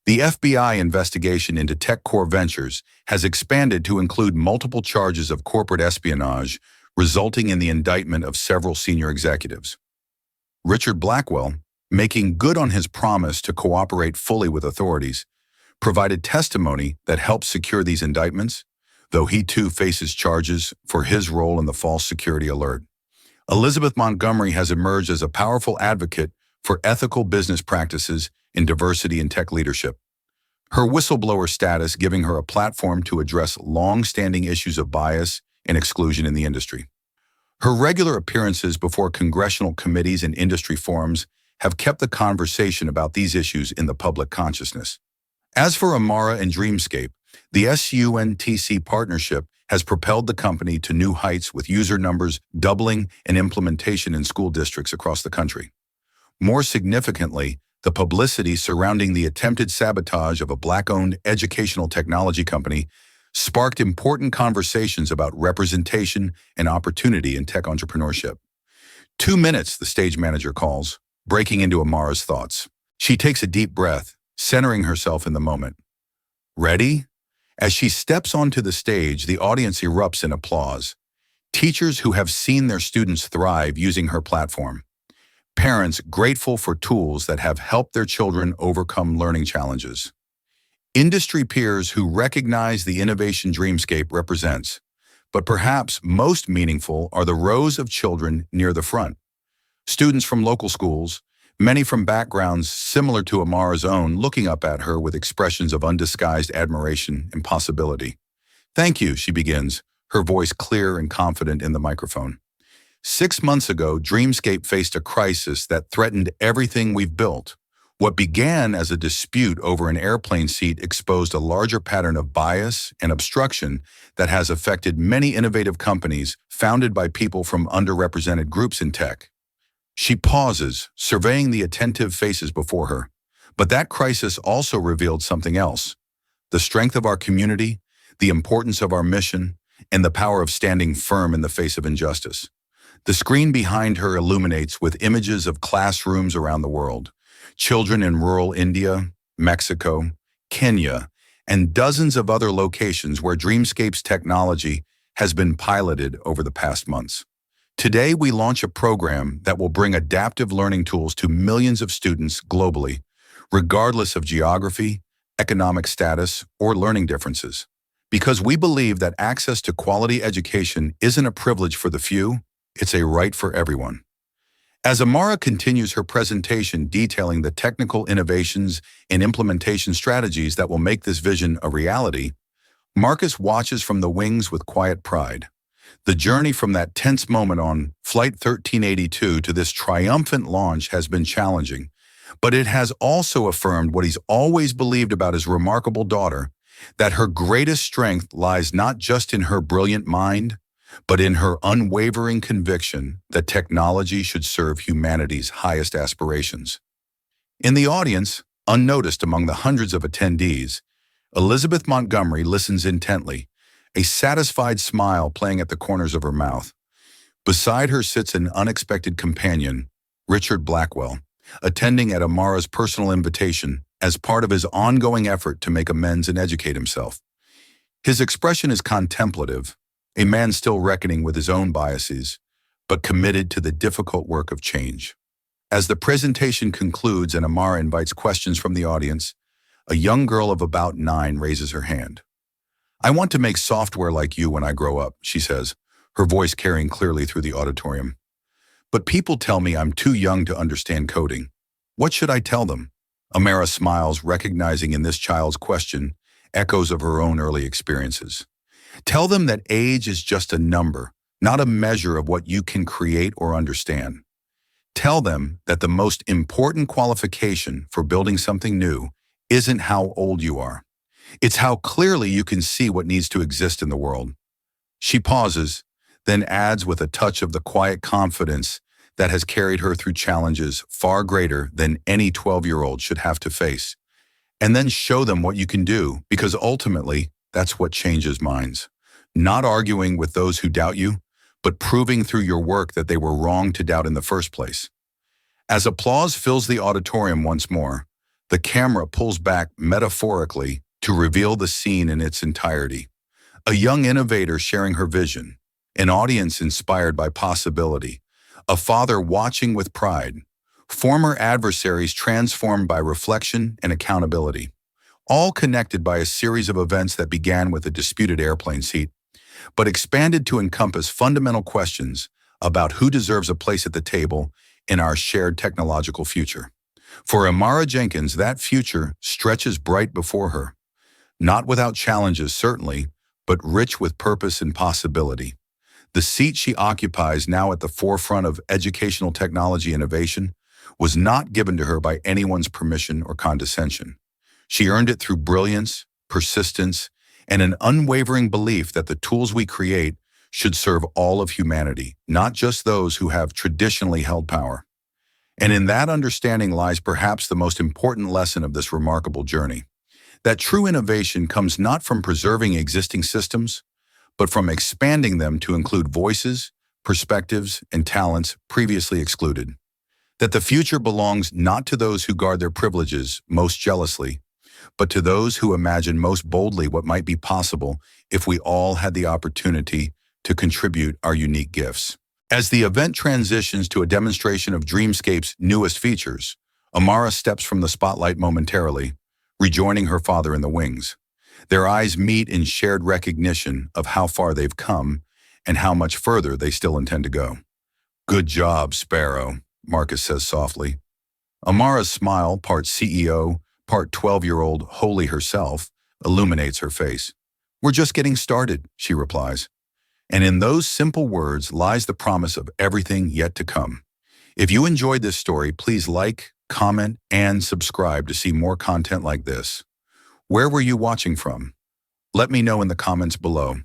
The FBI investigation into TechCore Ventures has expanded to include multiple charges of corporate espionage, resulting in the indictment of several senior executives. Richard Blackwell, making good on his promise to cooperate fully with authorities, provided testimony that helped secure these indictments, though he too faces charges for his role in the false security alert. Elizabeth Montgomery has emerged as a powerful advocate for ethical business practices in diversity and tech leadership. Her whistleblower status giving her a platform to address long-standing issues of bias and exclusion in the industry. Her regular appearances before congressional committees and industry forums have kept the conversation about these issues in the public consciousness. As for Amara and Dreamscape, the SUNTC partnership has propelled the company to new heights with user numbers doubling and implementation in school districts across the country. More significantly, the publicity surrounding the attempted sabotage of a Black-owned educational technology company sparked important conversations about representation and opportunity in tech entrepreneurship. 2 minutes, the stage manager calls, breaking into Amara's thoughts. She takes a deep breath, centering herself in the moment. Ready? As she steps onto the stage, the audience erupts in applause. Teachers who have seen their students thrive using her platform. Parents grateful for tools that have helped their children overcome learning challenges. Industry peers who recognize the innovation Dreamscape represents. But perhaps most meaningful are the rows of children near the front. Students from local schools, many from backgrounds similar to Amara's own, looking up at her with expressions of undisguised admiration and possibility. "Thank you," she begins, her voice clear and confident in the microphone. 6 months ago, Dreamscape faced a crisis that threatened everything we've built. What began as a dispute over an airplane seat exposed a larger pattern of bias and obstruction that has affected many innovative companies founded by people from underrepresented groups in tech. She pauses, surveying the attentive faces before her. But that crisis also revealed something else: the strength of our community, the importance of our mission, and the power of standing firm in the face of injustice. The screen behind her illuminates with images of classrooms around the world, children in rural India, Mexico, Kenya, and dozens of other locations where Dreamscape's technology has been piloted over the past months. Today, we launch a program that will bring adaptive learning tools to millions of students globally, regardless of geography, economic status, or learning differences. Because we believe that access to quality education isn't a privilege for the few, it's a right for everyone. As Amara continues her presentation detailing the technical innovations and implementation strategies that will make this vision a reality, Marcus watches from the wings with quiet pride. The journey from that tense moment on Flight 1382 to this triumphant launch has been challenging, but it has also affirmed what he's always believed about his remarkable daughter, that her greatest strength lies not just in her brilliant mind, but in her unwavering conviction that technology should serve humanity's highest aspirations. In the audience, unnoticed among the hundreds of attendees, Elizabeth Montgomery listens intently, a satisfied smile playing at the corners of her mouth. Beside her sits an unexpected companion, Richard Blackwell, attending at Amara's personal invitation as part of his ongoing effort to make amends and educate himself. His expression is contemplative, a man still reckoning with his own biases, but committed to the difficult work of change. As the presentation concludes and Amara invites questions from the audience, a young girl of about 9 raises her hand. "I want to make software like you when I grow up," she says, her voice carrying clearly through the auditorium. "But people tell me I'm too young to understand coding. What should I tell them?" Amara smiles, recognizing in this child's question echoes of her own early experiences. Tell them that age is just a number, not a measure of what you can create or understand. Tell them that the most important qualification for building something new isn't how old you are. It's how clearly you can see what needs to exist in the world. She pauses, then adds with a touch of the quiet confidence that has carried her through challenges far greater than any 12-year-old should have to face. And then show them what you can do, because ultimately, that's what changes minds. Not arguing with those who doubt you, but proving through your work that they were wrong to doubt in the first place. As applause fills the auditorium once more, the camera pulls back metaphorically to reveal the scene in its entirety. A young innovator sharing her vision, an audience inspired by possibility, a father watching with pride, former adversaries transformed by reflection and accountability, all connected by a series of events that began with a disputed airplane seat, but expanded to encompass fundamental questions about who deserves a place at the table in our shared technological future. For Amara Jenkins, that future stretches bright before her, not without challenges certainly, but rich with purpose and possibility. The seat she occupies now at the forefront of educational technology innovation was not given to her by anyone's permission or condescension. She earned it through brilliance, persistence, and an unwavering belief that the tools we create should serve all of humanity, not just those who have traditionally held power. And in that understanding lies perhaps the most important lesson of this remarkable journey, that true innovation comes not from preserving existing systems, but from expanding them to include voices, perspectives, and talents previously excluded. That the future belongs not to those who guard their privileges most jealously, but to those who imagine most boldly what might be possible if we all had the opportunity to contribute our unique gifts. As the event transitions to a demonstration of Dreamscape's newest features, Amara steps from the spotlight momentarily, rejoining her father in the wings. Their eyes meet in shared recognition of how far they've come and how much further they still intend to go. "Good job, Sparrow," Marcus says softly. Amara's smile, part CEO, part 12-year-old Holy herself, illuminates her face. "We're just getting started," she replies. And in those simple words lies the promise of everything yet to come. If you enjoyed this story, please like, comment, and subscribe to see more content like this. Where were you watching from? Let me know in the comments below.